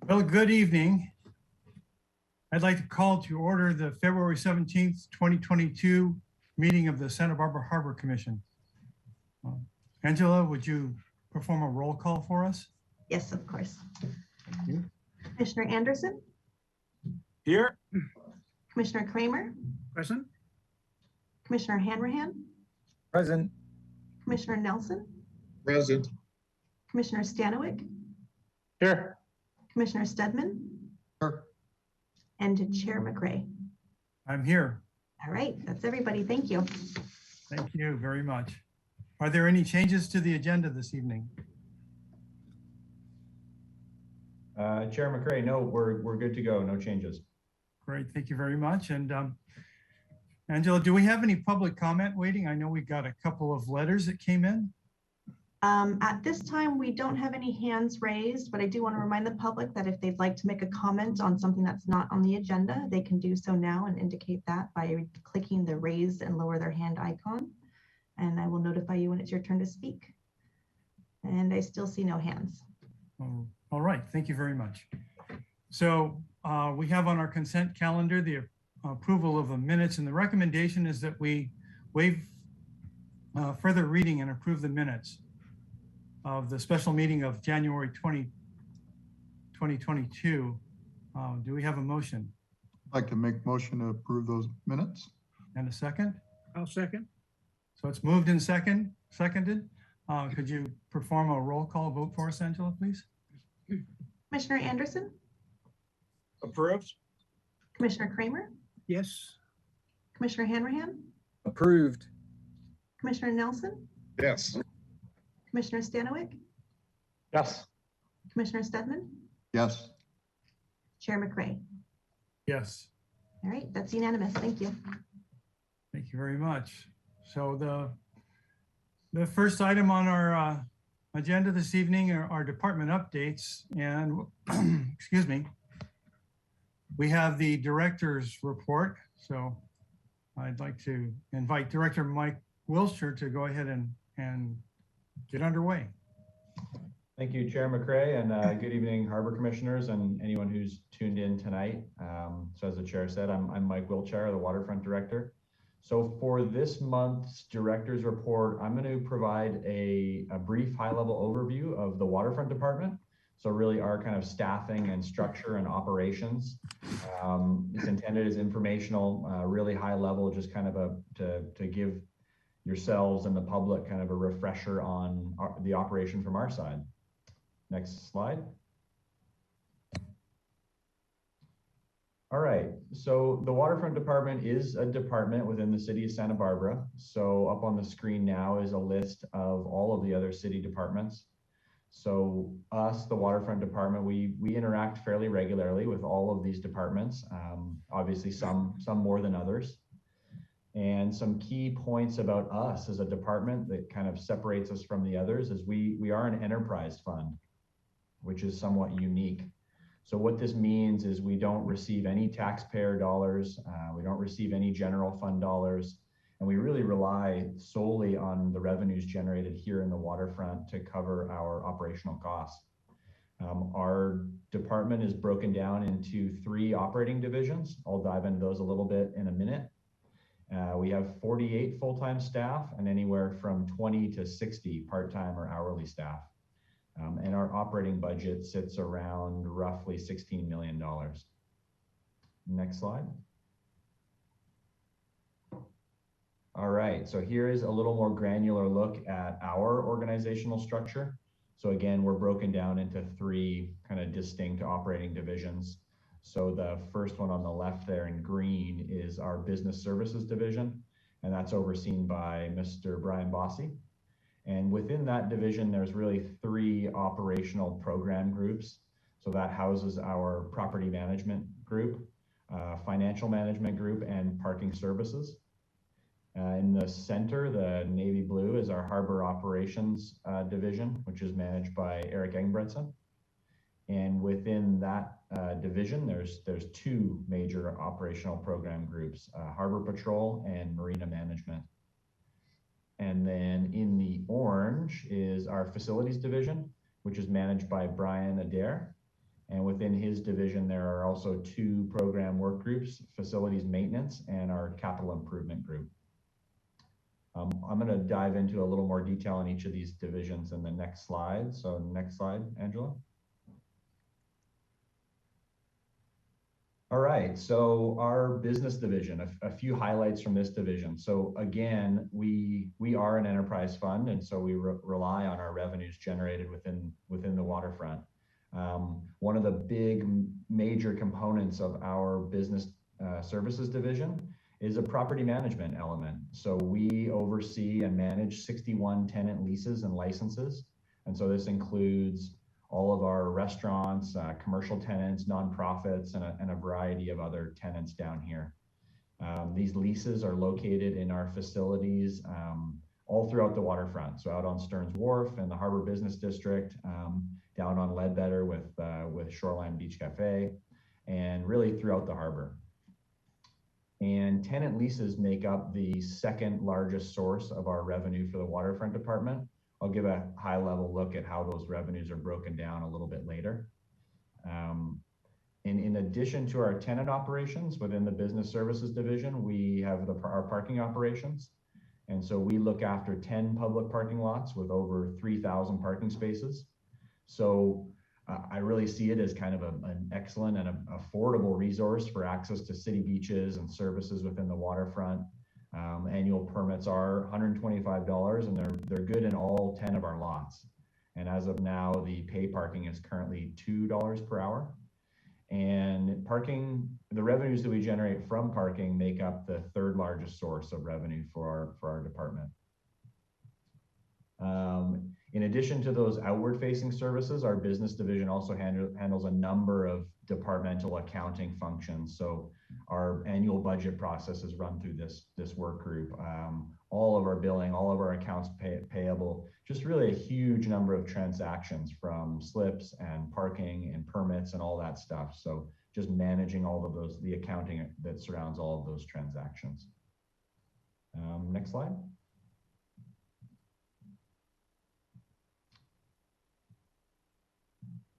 Well, good evening. I'd like to call to order the February 17th, 2022 meeting of the Santa Barbara Harbor Commission. Angela, would you perform a roll call for us? Yes, of course. Thank you. Commissioner Anderson, Here. Commissioner Kramer, Present. Commissioner Hanrahan, Present. Commissioner Nelson, Present. Commissioner Stanowick, Here. Commissioner Stedman, Here. and Chair McRae. I'm here. All right, that's everybody. Thank you. Thank you very much. Are there any changes to the agenda this evening? Chair McRae, no, we're good to go. No changes. Great, thank you very much. And Angela, do we have any public comment waiting? I know we got a couple of letters that came in. At this time, we don't have any hands raised, but I do want to remind the public that if they'd like to make a comment on something that's not on the agenda, they can do so now and indicate that by clicking the raise and lower their hand icon. And I will notify you when it's your turn to speak. And I still see no hands. Oh, all right, thank you very much. So we have on our consent calendar the approval of the minutes, and the recommendation is that we waive further reading and approve the minutes of the special meeting of January 2022. Do we have a motion? I'd like to make motion to approve those minutes. And a second? I'll second. So it's moved and seconded. Could you perform a roll call vote for us, Angela, please? Commissioner Anderson, Approved. Commissioner Kramer, Yes. Commissioner Hanrahan, Approved. Commissioner Nelson, Yes. Commissioner Stanowick, Yes. Commissioner Stedman, Yes. Chair McRae. Yes. All right, that's unanimous. Thank you. Thank you very much. So the first item on our agenda this evening are our department updates, and excuse me, we have the director's report. So I'd like to invite Director Mike Wiltshire to go ahead and get underway. Thank you, Chair McRae, and good evening, Harbor Commissioners and anyone who's tuned in tonight. So as the Chair said, I'm Mike Wiltshire, the Waterfront Director. So for this month's Director's Report, I'm going to provide a brief high-level overview of the Waterfront Department. So really our kind of staffing and structure and operations. It's intended as informational, really high level, just kind of to give yourselves and the public kind of a refresher on the operation from our side. Next slide. All right, so the Waterfront Department is a department within the city of Santa Barbara. So up on the screen now is a list of all of the other city departments. So us, the Waterfront Department, we interact fairly regularly with all of these departments, obviously some more than others. And some key points about us as a department that kind of separates us from the others is we are an enterprise fund, which is somewhat unique. So what this means is we don't receive any taxpayer dollars, we don't receive any general fund dollars, and we really rely solely on the revenues generated here in the waterfront to cover our operational costs. Our department is broken down into 3 operating divisions. I'll dive into those a little bit in a minute. We have 48 full-time staff and anywhere from 20 to 60 part-time or hourly staff. And our operating budget sits around roughly $16 million. Next slide. All right, so here is a little more granular look at our organizational structure. So again, we're broken down into 3 kind of distinct operating divisions. So the first one on the left there in green is our business services division, and that's overseen by Mr. Brian Bossy. And within that division, there's really 3 operational program groups. So that houses our property management group, financial management group, and parking services. In the center, the navy blue is our harbor operations division, which is managed by Eric Engbretson. And within that division, there's 2 major operational program groups, Harbor Patrol and Marina Management. And then in the orange is our facilities division, which is managed by Brian Adair. And within his division, there are also two program work groups, facilities maintenance and our capital improvement group. I'm going to dive into a little more detail on each of these divisions in the next slide. So next slide, Angela. All right, so our business division, a few highlights from this division. So again, we are an enterprise fund, and so we rely on our revenues generated within the waterfront. One of the big major components of our business services division is a property management element. So we oversee and manage 61 tenant leases and licenses. And so this includes all of our restaurants, commercial tenants, nonprofits, and a variety of other tenants down here. These leases are located in our facilities all throughout the waterfront. So out on Stearns Wharf and the Harbor Business District, down on Ledbetter with Shoreline Beach Cafe, and really throughout the harbor. And tenant leases make up the second largest source of our revenue for the waterfront department. I'll give a high level look at how those revenues are broken down a little bit later. And in addition to our tenant operations within the business services division, we have our parking operations. And so we look after 10 public parking lots with over 3,000 parking spaces. So I really see it as kind of an excellent and affordable resource for access to city beaches and services within the waterfront. Annual permits are $125, and they're good in all 10 of our lots. And as of now, the pay parking is currently $2 per hour. And parking, the revenues that we generate from parking make up the third largest source of revenue for our department. In addition to those outward facing services, our business division also handles a number of departmental accounting functions. So our annual budget process is run through this work group. All of our billing, all of our accounts payable, just really a huge number of transactions from slips and parking and permits and all that stuff. So just managing all of those, the accounting that surrounds all of those transactions. Next slide.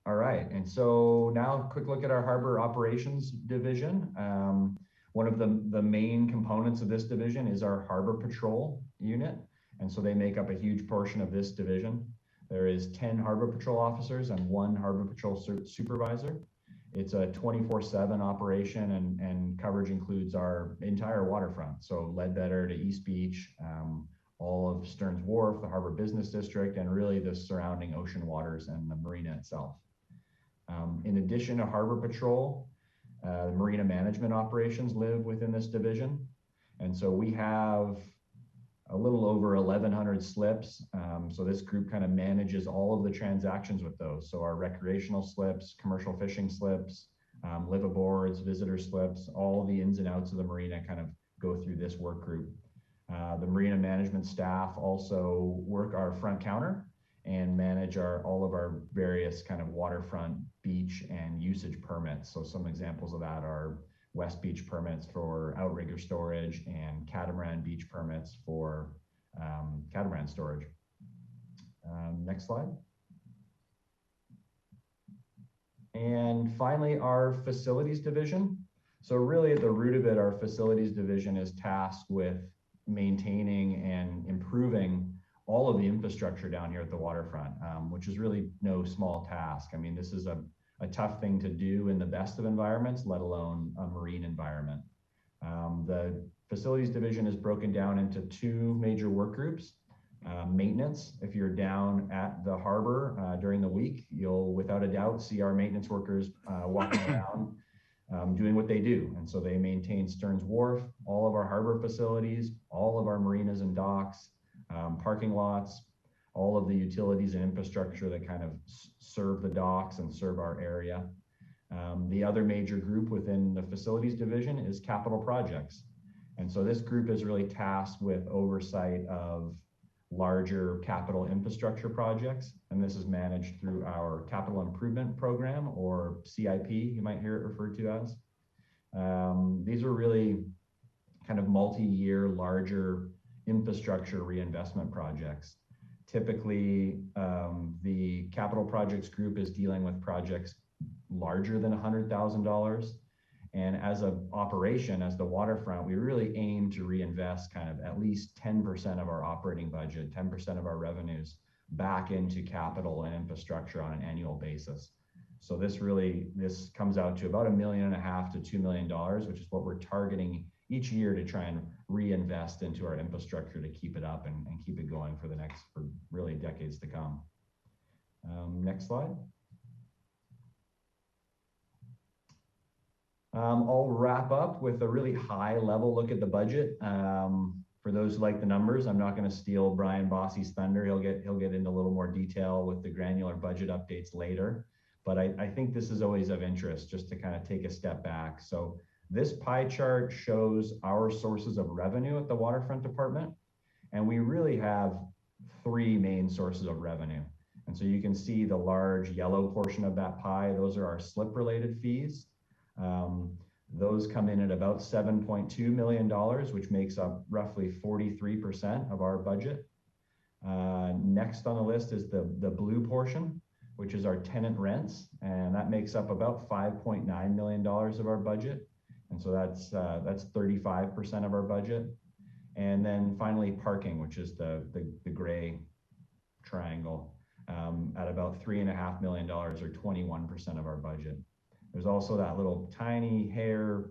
All right, and so now a quick look at our harbor operations division. One of the main components of this division is our harbor patrol unit. And so they make up a huge portion of this division. There is 10 harbor patrol officers and 1 harbor patrol supervisor. It's a 24/7 operation, and coverage includes our entire waterfront. So Ledbetter to East Beach, all of Stearns Wharf, the Harbor Business District, and really the surrounding ocean waters and the marina itself. In addition to harbor patrol, the marina management operations live within this division. And so we have a little over 1,100 slips. So this group kind of manages all of the transactions with those. So our recreational slips, commercial fishing slips, liveaboards, visitor slips, all the ins and outs of the marina kind of go through this work group. The marina management staff also work our front counter and manage all of our various kind of waterfront beach and usage permits. So some examples of that are West Beach permits for outrigger storage and catamaran beach permits for catamaran storage. Next slide. And finally, our facilities division. So really at the root of it, our facilities division is tasked with maintaining and improving all of the infrastructure down here at the waterfront, which is really no small task. I mean, this is a tough thing to do in the best of environments, let alone a marine environment. The facilities division is broken down into 2 major work groups. Maintenance, if you're down at the harbor during the week, you'll without a doubt see our maintenance workers walking around doing what they do. And so they maintain Stearns Wharf, all of our harbor facilities, all of our marinas and docks, parking lots, all of the utilities and infrastructure that kind of serve the docks and serve our area. The other major group within the facilities division is capital projects. And so this group is really tasked with oversight of larger capital infrastructure projects. And this is managed through our capital improvement program, or CIP, you might hear it referred to as. These are really kind of multi-year larger infrastructure reinvestment projects. Typically, the capital projects group is dealing with projects larger than $100,000. And as an operation, as the waterfront, we really aim to reinvest kind of at least 10% of our operating budget, 10% of our revenues back into capital and infrastructure on an annual basis. So this comes out to about $1.5 million to $2 million, which is what we're targeting each year to try and reinvest into our infrastructure to keep it up and keep it going for really decades to come. Next slide. I'll wrap up with a really high level look at the budget. For those who like the numbers, I'm not going to steal Brian Bossi's thunder. He'll get into a little more detail with the granular budget updates later. But I think this is always of interest just to kind of take a step back. So this pie chart shows our sources of revenue at the waterfront department. And we really have three main sources of revenue. And so you can see the large yellow portion of that pie. Those are our slip related fees. Those come in at about $7.2 million, which makes up roughly 43% of our budget. Next on the list is the blue portion, which is our tenant rents, and that makes up about $5.9 million of our budget. And so that's 35% of our budget. And then finally parking, which is the gray triangle, at about $3.5 million or 21% of our budget. There's also that little tiny hair,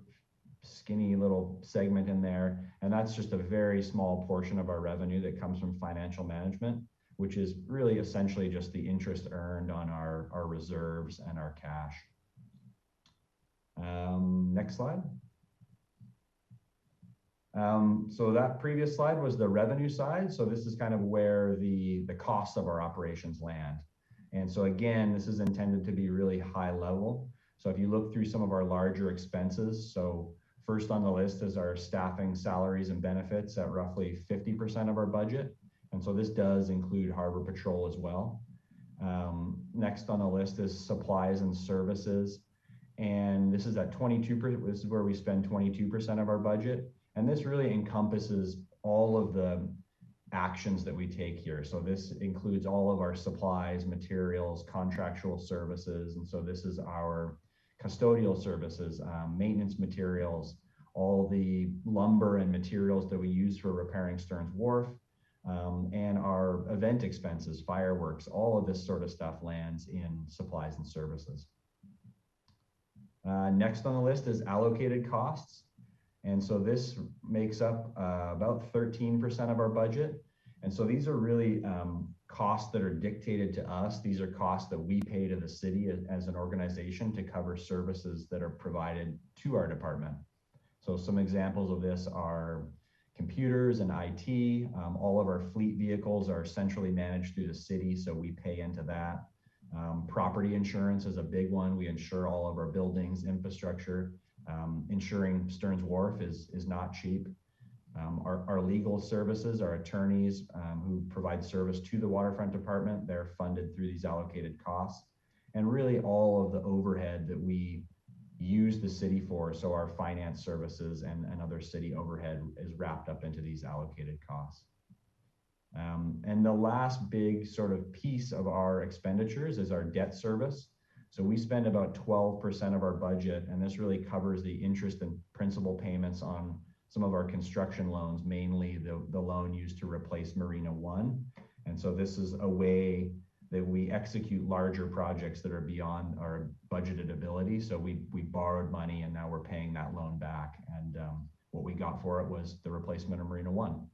skinny little segment in there. And that's just a very small portion of our revenue that comes from financial management, which is really essentially just the interest earned on our reserves and our cash. Next slide. So that previous slide was the revenue side. So this is kind of where the costs of our operations land. And so again, this is intended to be really high level. So if you look through some of our larger expenses, so first on the list is our staffing, salaries, and benefits at roughly 50% of our budget. And so this does include Harbor Patrol as well. Next on the list is supplies and services. And this is at 22%, this is where we spend 22% of our budget. And this really encompasses all of the actions that we take here. So this includes all of our supplies, materials, contractual services. And so this is our custodial services, maintenance materials, all the lumber and materials that we use for repairing Stearns Wharf, and our event expenses, fireworks, all of this sort of stuff lands in supplies and services. Next on the list is allocated costs. And so this makes up about 13% of our budget. And so these are really costs that are dictated to us. These are costs that we pay to the city as an organization to cover services that are provided to our department. So some examples of this are computers and IT. All of our fleet vehicles are centrally managed through the city, so we pay into that. Property insurance is a big one. We insure all of our buildings, infrastructure. Insuring Stearns Wharf is not cheap. Our legal services, our attorneys who provide service to the waterfront department, they're funded through these allocated costs. And really all of the overhead that we use the city for, so our finance services and other city overhead is wrapped up into these allocated costs. And the last big sort of piece of our expenditures is our debt service. So we spend about 12% of our budget, and this really covers the interest and principal payments on some of our construction loans, mainly the loan used to replace Marina One. And so this is a way that we execute larger projects that are beyond our budgeted ability. So we borrowed money and now we're paying that loan back. And what we got for it was the replacement of Marina One.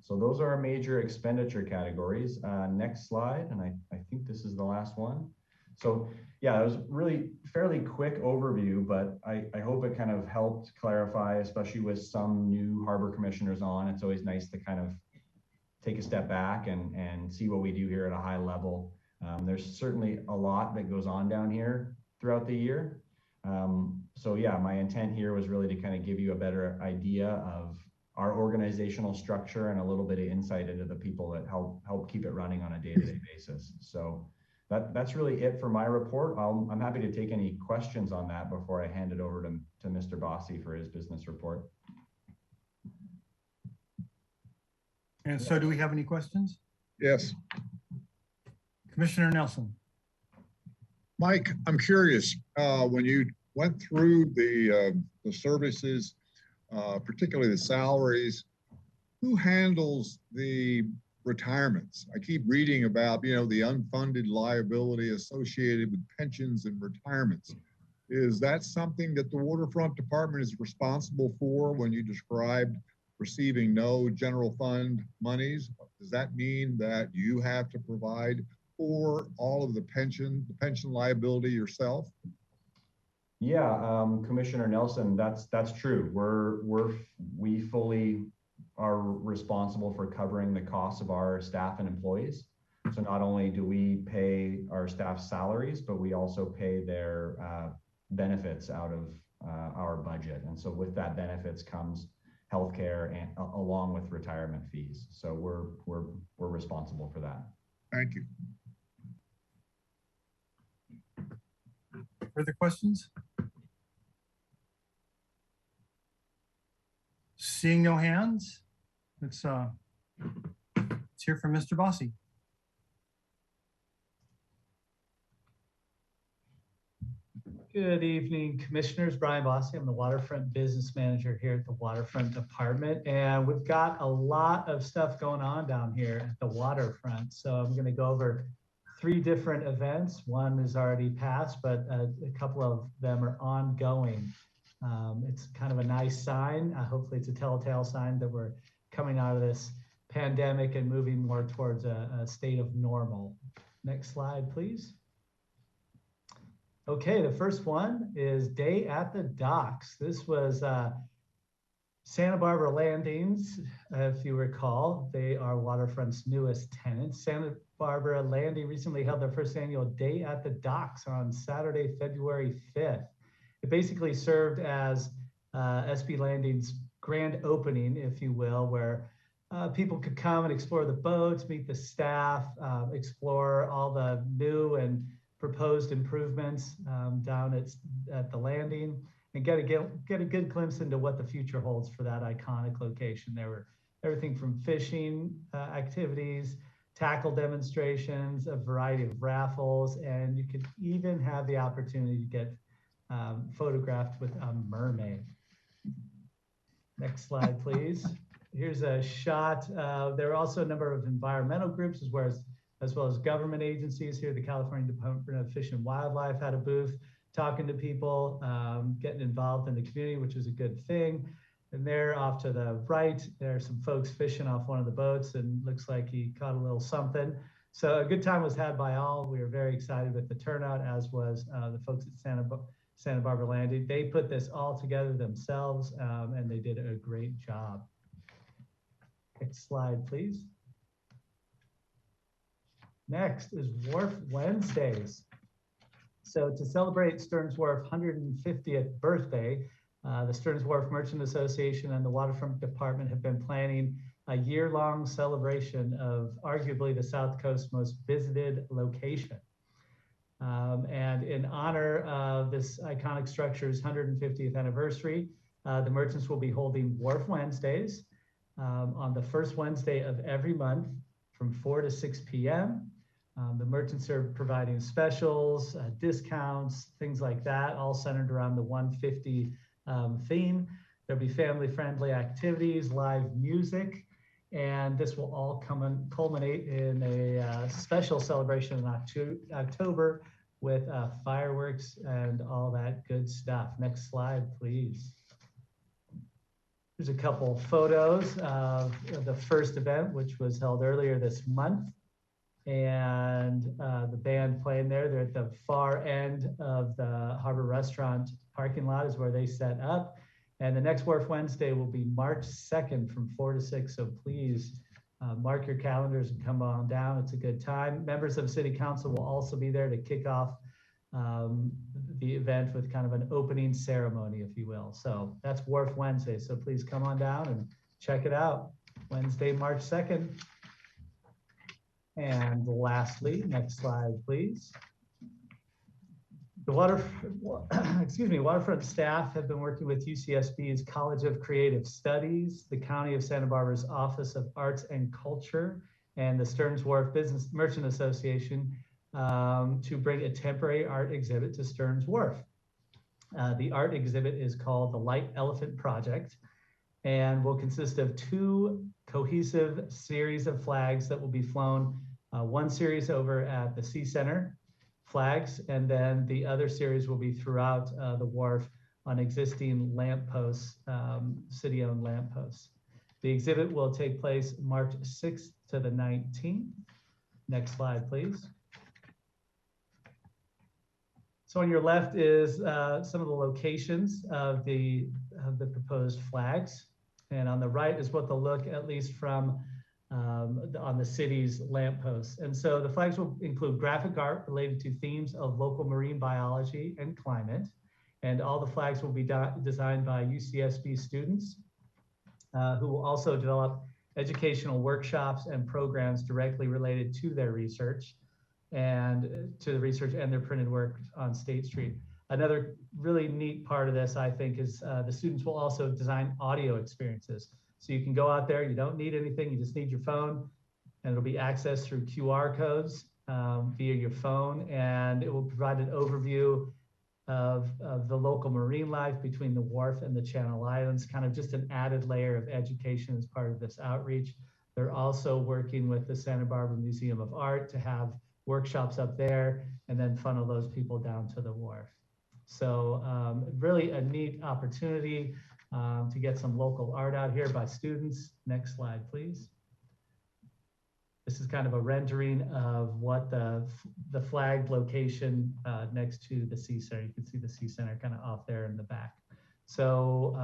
So those are our major expenditure categories. Next slide, and I think this is the last one. So yeah, it was really fairly quick overview, but I hope it kind of helped clarify, especially with some new harbor commissioners on. It's always nice to kind of take a step back and see what we do here at a high level. There's certainly a lot that goes on down here throughout the year. So yeah, my intent here was really to kind of give you a better idea of our organizational structure and a little bit of insight into the people that help keep it running on a day-to-day basis. So that's really it for my report. I'm happy to take any questions on that before I hand it over to Mr. Bossi for his business report. And so do we have any questions? Yes. Commissioner Nelson. Mike, I'm curious, when you went through the services, particularly the salaries, who handles the retirements? I keep reading about, the unfunded liability associated with pensions and retirements. Is that something that the waterfront department is responsible for when you described receiving no general fund monies? Does that mean that you have to provide for all of the pension liability yourself? Yeah, Commissioner Nelson, that's true. We fully are responsible for covering the costs of our staff and employees. So not only do we pay our staff salaries, but we also pay their benefits out of our budget. And so with that benefits comes healthcare and along with retirement fees. So we're responsible for that. Thank you. Further questions? Seeing no hands, let's hear from Mr. Bossy. Good evening, Commissioners. Brian Bossy. I'm the Waterfront Business Manager here at the Waterfront Department. And we've got a lot of stuff going on down here at the waterfront. So I'm going to go over 3 different events. One is already passed, but a couple of them are ongoing. It's kind of a nice sign. Hopefully it's a telltale sign that we're coming out of this pandemic and moving more towards a state of normal. Next slide, please. Okay, the first one is Day at the Docks. This was Santa Barbara Landings, if you recall. They are Waterfront's newest tenant. Santa Barbara Landing recently held their first annual Day at the Docks on Saturday, February 5th. It basically served as SB Landing's grand opening, if you will, where people could come and explore the boats, meet the staff, explore all the new and proposed improvements down at the landing, and get a good glimpse into what the future holds for that iconic location. There were everything from fishing activities, tackle demonstrations, a variety of raffles, and you could even have the opportunity to get photographed with a mermaid. Next slide, please. Here's a shot. There are also a number of environmental groups as well as government agencies here. The California Department of Fish and Wildlife had a booth talking to people, getting involved in the community, which is a good thing. And there off to the right, there are some folks fishing off one of the boats, and looks like he caught a little something. So a good time was had by all. We were very excited with the turnout, as was the folks at Santa Barbara Landing. They put this all together themselves, and they did a great job. Next slide, please. Next is Wharf Wednesdays. So to celebrate Stearns Wharf's 150th birthday, the Stearns Wharf Merchant Association and the Waterfront Department have been planning a year-long celebration of arguably the South Coast's most visited location. And in honor of this iconic structure's 150th anniversary, the merchants will be holding Wharf Wednesdays on the first Wednesday of every month from 4 to 6 p.m. The merchants are providing specials, discounts, things like that, all centered around the 150 theme. There'll be family-friendly activities, live music, and this will all culminate in a special celebration in October with fireworks and all that good stuff. Next slide, please. Here's a couple photos of the first event, which was held earlier this month. And the band playing there. They're at the far end of the Harbor Restaurant parking lot is where they set up. And the next Wharf Wednesday will be March 2nd from 4 to 6. So please mark your calendars and come on down. It's a good time. Members of City Council will also be there to kick off the event with kind of an opening ceremony, if you will. So that's Wharf Wednesday. So please come on down and check it out. Wednesday, March 2nd. And lastly, next slide, please. The Waterfront staff have been working with UCSB's College of Creative Studies, the County of Santa Barbara's Office of Arts and Culture, and the Stearns Wharf Business Merchant Association to bring a temporary art exhibit to Stearns Wharf. The art exhibit is called the Light Elephant Project and will consist of 2 cohesive series of flags that will be flown, one series over at the Sea Center flags, and then the other series will be throughout the wharf on existing lampposts, city-owned lampposts. The exhibit will take place March 6th to the 19th. Next slide, please. So on your left is some of the locations of the proposed flags. And on the right is what they'll look at least from on the city's lampposts. And so the flags will include graphic art related to themes of local marine biology and climate. And all the flags will be designed by UCSB students who will also develop educational workshops and programs directly related to their research and their printed work on State Street. Another really neat part of this, I think, is the students will also design audio experiences. So you can go out there, you don't need anything, you just need your phone, and it'll be accessed through QR codes via your phone, and it will provide an overview of the local marine life between the wharf and the Channel Islands, kind of just an added layer of education as part of this outreach. They're also working with the Santa Barbara Museum of Art to have workshops up there and then funnel those people down to the wharf. So really a neat opportunity to get some local art out here by students. Next slide, please. This is kind of a rendering of what the flagged location next to the Sea Center. You can see the Sea Center kind of off there in the back. So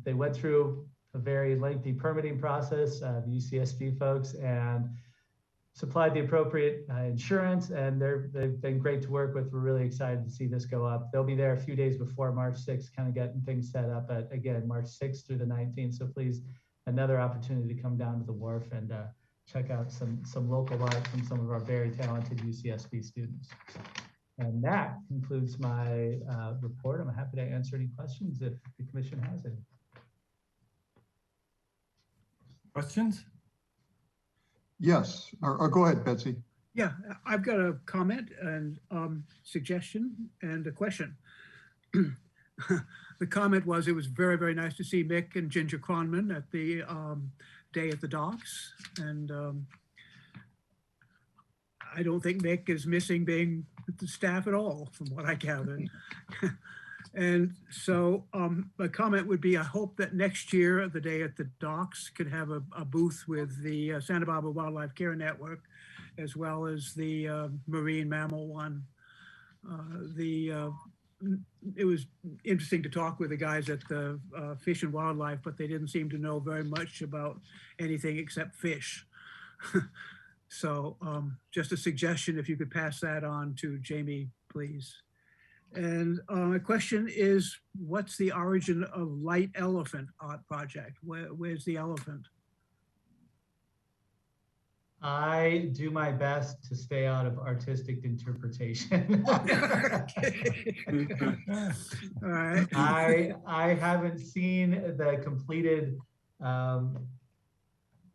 they went through a very lengthy permitting process, the UCSB folks, and supplied the appropriate insurance, and they've been great to work with. We're really excited to see this go up. They'll be there a few days before March 6th, kind of getting things set up, but again, March 6th through the 19th. So please, another opportunity to come down to the wharf and check out some local art from some of our very talented UCSB students. And that concludes my report. I'm happy to answer any questions if the commission has any. Questions? Yes, or go ahead, Betsy. Yeah, I've got a comment and suggestion and a question. The comment was, it was very, very nice to see Mick and Ginger Kronman at the day at the docks. And I don't think Mick is missing being with the staff at all, from what I gathered. And so my comment would be, I hope that next year, the day at the docks could have a booth with the Santa Barbara Wildlife Care Network, as well as the Marine Mammal one. It was interesting to talk with the guys at the Fish and Wildlife, but they didn't seem to know very much about anything except fish. So just a suggestion, if you could pass that on to Jamie, please. And my question is, what's the origin of Light Elephant Art Project? Where's the elephant? I do my best to stay out of artistic interpretation. All right. I haven't seen the completed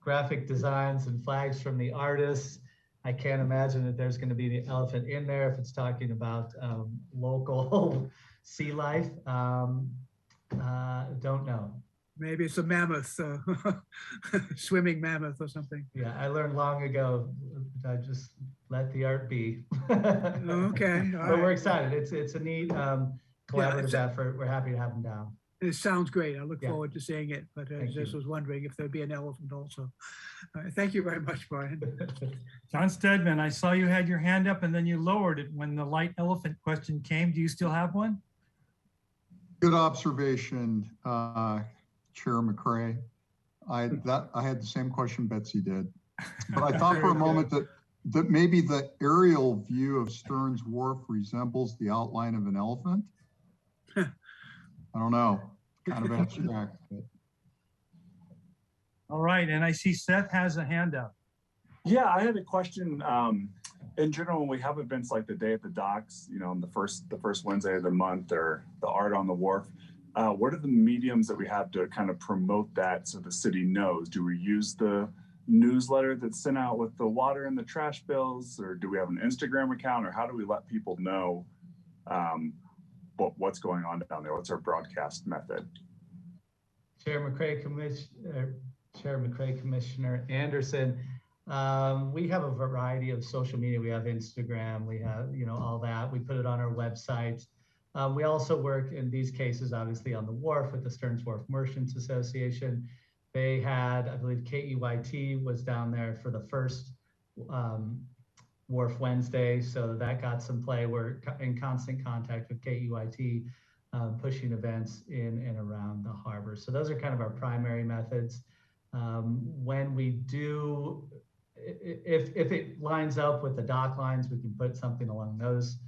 graphic designs and flags from the artists. I can't imagine that there's going to be the elephant in there if it's talking about local sea life. Don't know. Maybe it's a mammoth, swimming mammoth or something. Yeah, I learned long ago that I just let the art be. Okay. But we're excited. It's a neat collaborative effort. We're happy to have them down. It sounds great. I look Yeah. forward to seeing it, but I just was wondering if there'd be an elephant also. Thank you very much, Brian. John Stedman, I saw you had your hand up and then you lowered it when the light elephant question came. Do you still have one? Good observation, Chair McCray. I had the same question Betsy did, but I thought for a moment that maybe the aerial view of Stearns Wharf resembles the outline of an elephant. I don't know, kind of abstract. But. All right, and I see Seth has a hand up. Yeah, I had a question. In general, when we have events like the Day at the Docks, you know, on the first Wednesday of the month, or the Art on the Wharf, what are the mediums that we have to kind of promote that so the city knows? Do we use the newsletter that's sent out with the water and the trash bills, or do we have an Instagram account, or how do we let people know what's going on down there? What's our broadcast method? Chair McCray, Commissioner Anderson. We have a variety of social media. We have Instagram, we have, all that. We put it on our website. We also work in these cases, obviously on the wharf with the Stearns Wharf Merchants Association. They had, I believe KEYT was down there for the first Wharf Wednesday. So that got some play. We're in constant contact with KEYT, pushing events in and around the harbor. So those are kind of our primary methods. When we do, if it lines up with the dock lines, we can put something along those,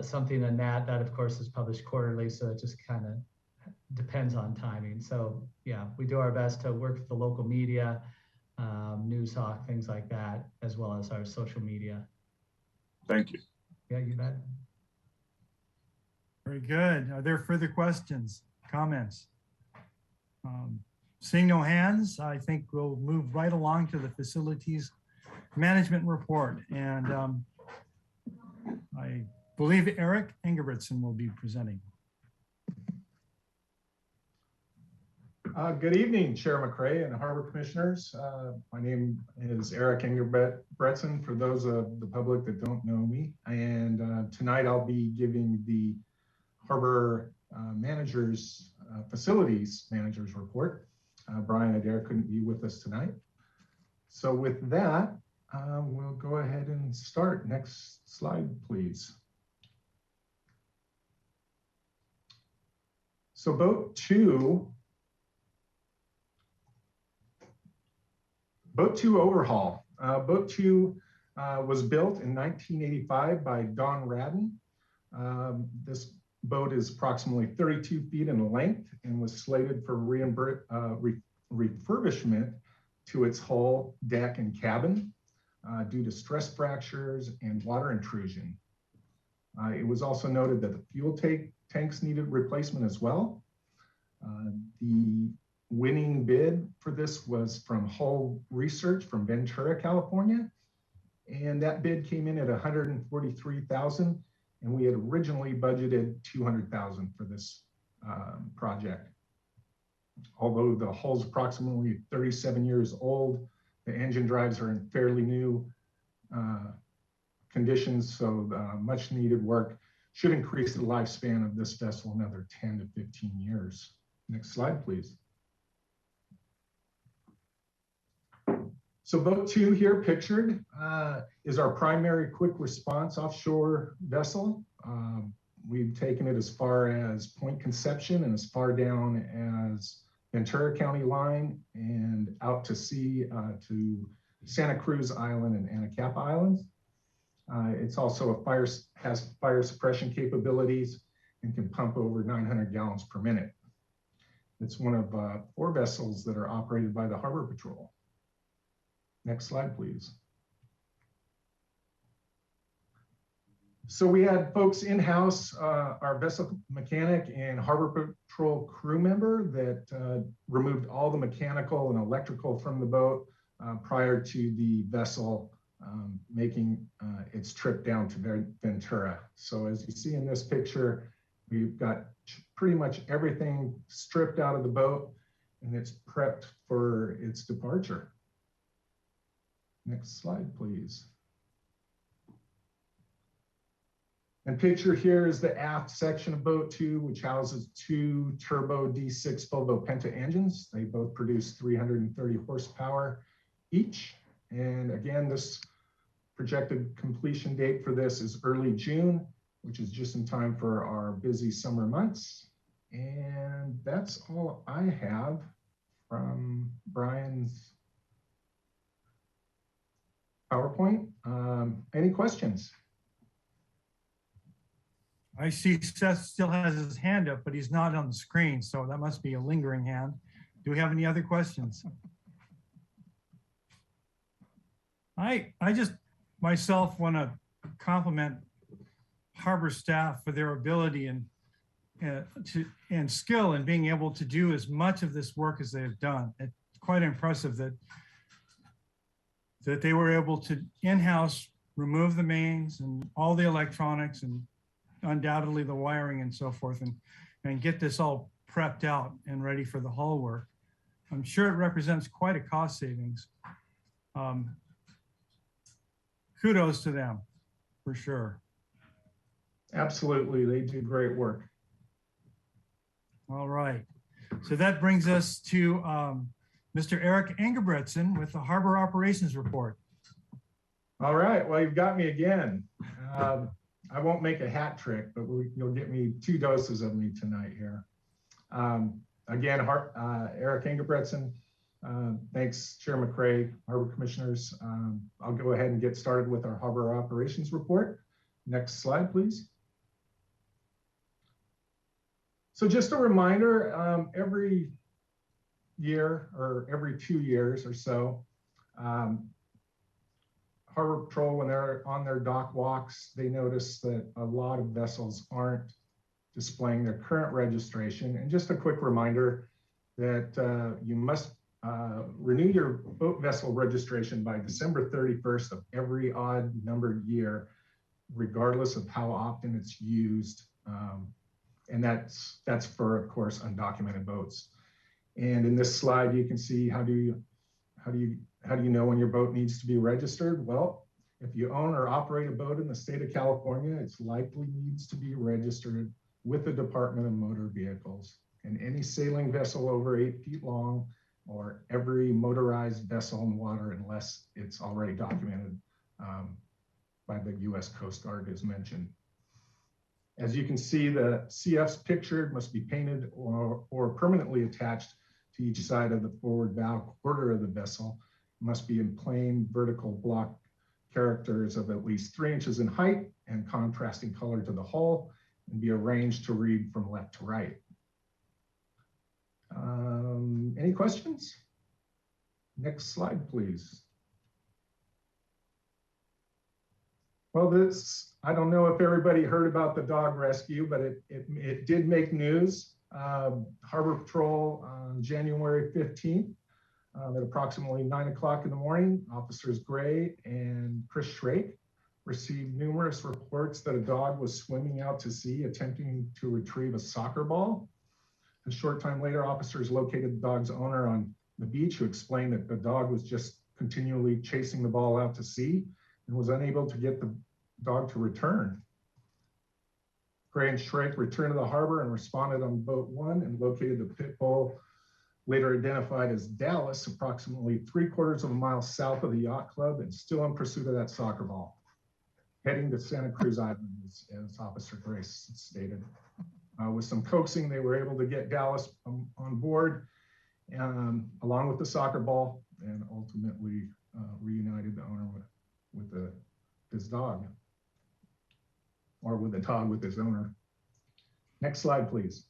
something in that of course is published quarterly. So it just kind of depends on timing. So yeah, we do our best to work with the local media, Newshawk, things like that, as well as our social media. Thank you. Yeah, you bet. Very good. Are there further questions, comments? Seeing no hands, I think we'll move right along to the facilities management report. And I believe Eric Engebretson will be presenting. Good evening, Chair McCray and Harbor Commissioners. My name is Eric Engebretson, for those of the public that don't know me. And tonight I'll be giving the Harbor Facilities Managers Report. Brian Adair couldn't be with us tonight. So with that, we'll go ahead and start. Next slide, please. So Boat 2 overhaul. Boat 2 was built in 1985 by Don Radden. This boat is approximately 32 feet in length and was slated for refurbishment to its hull, deck, and cabin due to stress fractures and water intrusion. It was also noted that the fuel tanks needed replacement as well. The winning bid for this was from Hull Research from Ventura, California. And that bid came in at $143,000, and we had originally budgeted $200,000 for this project. Although the hull's approximately 37 years old, the engine drives are in fairly new conditions, so much needed work should increase the lifespan of this vessel another 10 to 15 years. Next slide, please. So Boat 2 here pictured is our primary quick response offshore vessel. We've taken it as far as Point Conception and as far down as Ventura County line and out to sea to Santa Cruz Island and Anacapa Islands. It's also has fire suppression capabilities and can pump over 900 gallons per minute. It's one of 4 vessels that are operated by the Harbor Patrol. Next slide, please. So we had folks in-house, our vessel mechanic and Harbor Patrol crew member that removed all the mechanical and electrical from the boat prior to the vessel making its trip down to Ventura. So as you see in this picture, we've got pretty much everything stripped out of the boat and it's prepped for its departure. Next slide, please. And picture here is the aft section of Boat 2, which houses 2 turbo D6 Volvo Penta engines. They both produce 330 horsepower each. And again, this projected completion date for this is early June, which is just in time for our busy summer months. And that's all I have from Brian's PowerPoint. Any questions? I see Seth still has his hand up, but he's not on the screen, so that must be a lingering hand. Do we have any other questions? I just myself want to compliment Harbor staff for their ability and skill in being able to do as much of this work as they've done. It's quite impressive that that they were able to in-house remove the mains and all the electronics and undoubtedly the wiring and so forth, and get this all prepped out and ready for the haul work. I'm sure it represents quite a cost savings. Kudos to them, for sure. Absolutely, they do great work. All right. So that brings us to Mr. Eric Engebretson with the Harbor Operations Report. All right, well, you've got me again. I won't make a hat trick, but you'll get me 2 doses of me tonight here. Again, Eric Engebretson. Thanks, Chair McCray, Harbor Commissioners. I'll go ahead and get started with our Harbor Operations Report. Next slide, please. So just a reminder, every year or every 2 years or so, Harbor Patrol, when they're on their dock walks, they notice that a lot of vessels aren't displaying their current registration. And just a quick reminder that you must renew your boat vessel registration by December 31st of every odd numbered year, regardless of how often it's used. And that's for, of course, undocumented boats. And in this slide, you can see how do you know when your boat needs to be registered? Well, if you own or operate a boat in the state of California, it's likely needs to be registered with the Department of Motor Vehicles. And any sailing vessel over 8 feet long, or every motorized vessel in water, unless it's already documented by the U.S. Coast Guard, as mentioned. As you can see, the CFs pictured must be painted or permanently attached to each side of the forward bow quarter of the vessel. Must be in plain vertical block characters of at least 3 inches in height and contrasting color to the hull, and be arranged to read from left to right. Any questions? Next slide, please. Well, I don't know if everybody heard about the dog rescue, but it did make news. Harbor Patrol on January 15th at approximately 9 o'clock in the morning, Officers Gray and Chris Shrake received numerous reports that a dog was swimming out to sea attempting to retrieve a soccer ball. A short time later, officers located the dog's owner on the beach, who explained that the dog was just continually chasing the ball out to sea and was unable to get the dog to return. Gray and Shrake returned to the harbor and responded on boat 1 and located the pit bull, later identified as Dallas, approximately 3/4 of a mile south of the yacht club, and still in pursuit of that soccer ball, heading to Santa Cruz Island, as Officer Grace stated. With some coaxing, they were able to get Dallas on board, along with the soccer ball, and ultimately reunited the owner with his dog, or with the dog with his owner. Next slide, please.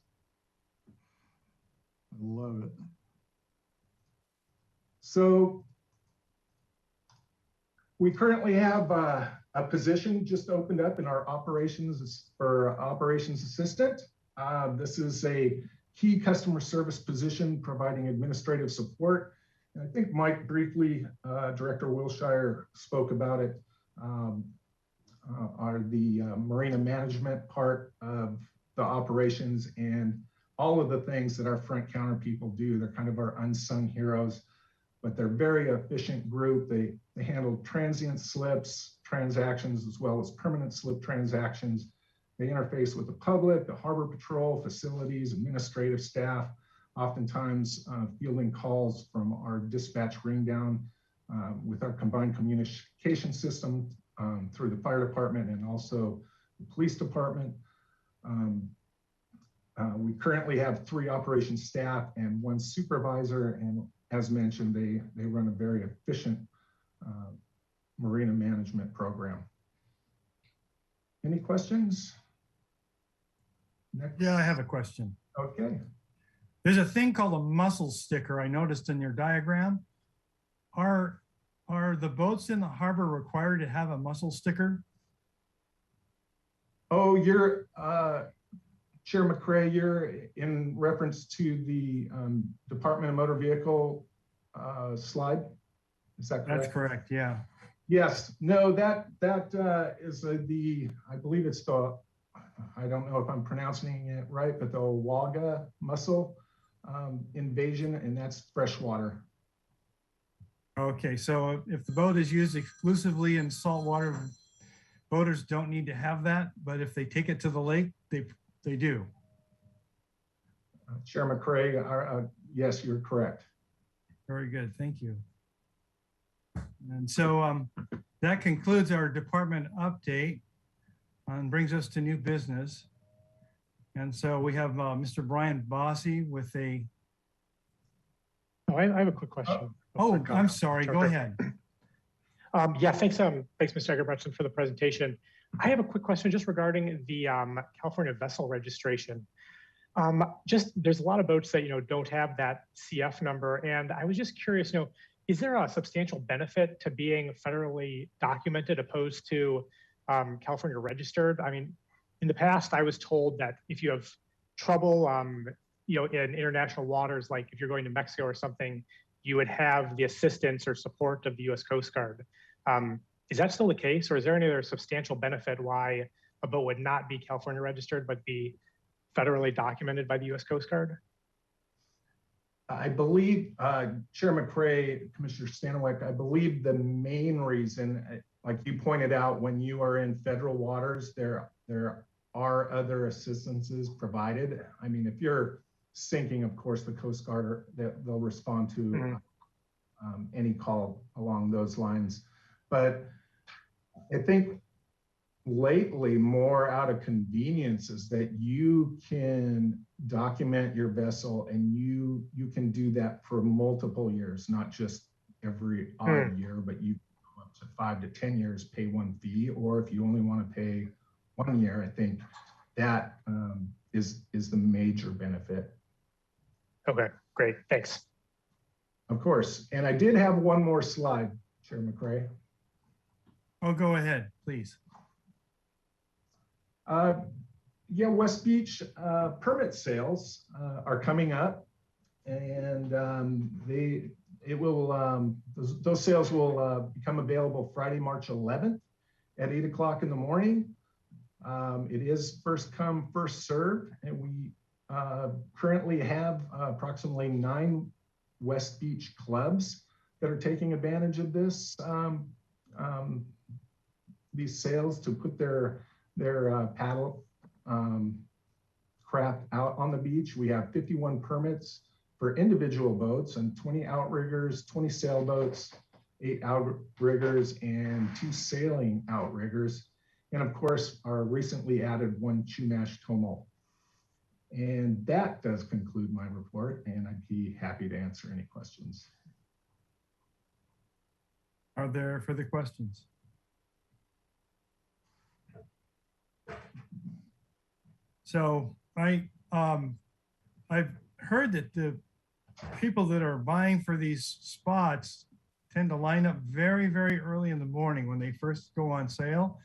I love it. So we currently have a position just opened up in our operations for operations assistant. This is a key customer service position providing administrative support. And I think Mike briefly, Director Wilshire spoke about it, are the marina management part of the operations and all of the things that our front counter people do. They're kind of our unsung heroes, but they're very efficient group. They handle transient slips, transactions, as well as permanent slip transactions. They interface with the public, the Harbor Patrol, facilities, administrative staff, oftentimes fielding calls from our dispatch ring down with our combined communication system through the fire department and also the police department. We currently have 3 operations staff and 1 supervisor, and as mentioned, they run a very efficient marina management program. Any questions? Next. Yeah, I have a question. Okay. There's a thing called a mussel sticker I noticed in your diagram. Are the boats in the harbor required to have a mussel sticker? Oh, you're, Chair McCray, you're in reference to the Department of Motor Vehicle slide? Is that correct? That's correct, yeah. Yes, no, that is I believe it's I don't know if I'm pronouncing it right, but the Waga mussel invasion, and that's freshwater. Okay, so if the boat is used exclusively in saltwater, boaters don't need to have that, but if they take it to the lake, they do. Chair McCray, yes, you're correct. Very good, thank you. And so that concludes our department update and brings us to new business. And so we have Mr. Brian Bossy with a. Oh, I have a quick question. Oh, I'm sorry, go ahead. Yeah, thanks, Mr. Egerbretson for the presentation. I have a quick question just regarding the California vessel registration. There's a lot of boats that, don't have that CF number. And I was just curious, is there a substantial benefit to being federally documented opposed to California registered? I mean, in the past, I was told that if you have trouble, in international waters, like if you're going to Mexico or something, you would have the assistance or support of the U.S. Coast Guard. Is that still the case, or is there any other substantial benefit why a boat would not be California registered but be federally documented by the U.S. Coast Guard? I believe, Chair McCray, Commissioner Stanwyck, I believe the main reason, like you pointed out, when you are in federal waters, there are other assistances provided. I mean, if you're sinking, of course, the Coast Guard, they'll respond to any call along those lines. But I think lately, more out of convenience, is that you can document your vessel, and you can do that for multiple years, not just every odd year, but you go up to 5 to 10 years, pay one fee, or if you only want to pay 1 year, I think that is the major benefit. Okay, great, thanks. Of course, and I did have one more slide, Chair McCray. Oh, go ahead, please. Yeah, West Beach permit sales are coming up, and those sales will become available Friday, March 11th at 8 o'clock in the morning. It is first come, first served, and we currently have approximately 9 West Beach clubs that are taking advantage of this these sales to put their paddle craft out on the beach. We have 51 permits for individual boats and 20 outriggers, 20 sailboats, 8 outriggers, and 2 sailing outriggers. And of course, our recently added 1 Chumash Tomo. And that does conclude my report, and I'd be happy to answer any questions. Are there further questions? So I've heard that the people that are buying for these spots tend to line up very, very early in the morning when they first go on sale.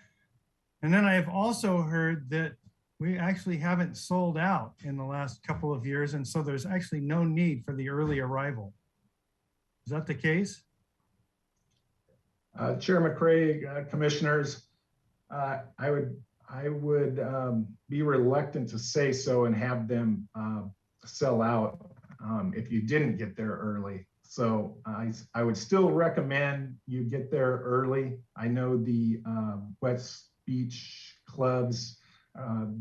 And then I have also heard that we actually haven't sold out in the last couple of years. And so there's actually no need for the early arrival. Is that the case? Chair McCray, commissioners, I would be reluctant to say so and have them sell out if you didn't get there early. So I would still recommend you get there early. I know the West Beach clubs,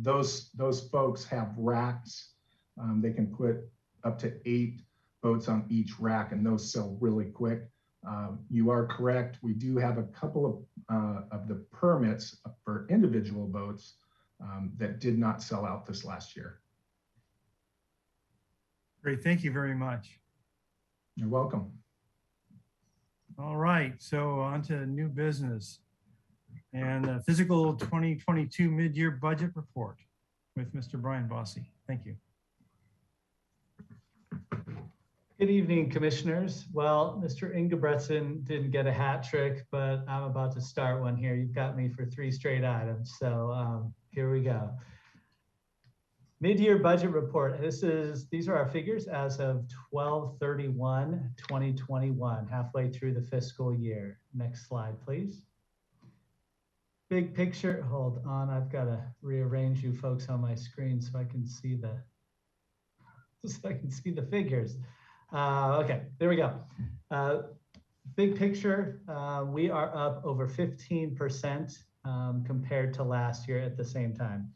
those folks have racks. They can put up to 8 boats on each rack, and those sell really quick. You are correct. We do have a couple of the permits for individual boats that did not sell out this last year. Great, thank you very much. You're welcome. All right, so on to new business and fiscal 2022 mid-year budget report with Mr. Brian Bossy. Thank you. Good evening, commissioners. Well, Mr. Ingebretson didn't get a hat trick, but I'm about to start one here. You've got me for 3 straight items, so here we go. Mid-year budget report. These are our figures as of 12/31/2021, halfway through the fiscal year. Next slide, please. Big picture. Hold on, I've got to rearrange you folks on my screen so I can see the figures. Okay, there we go. Big picture. We are up over 15% compared to last year at the same time.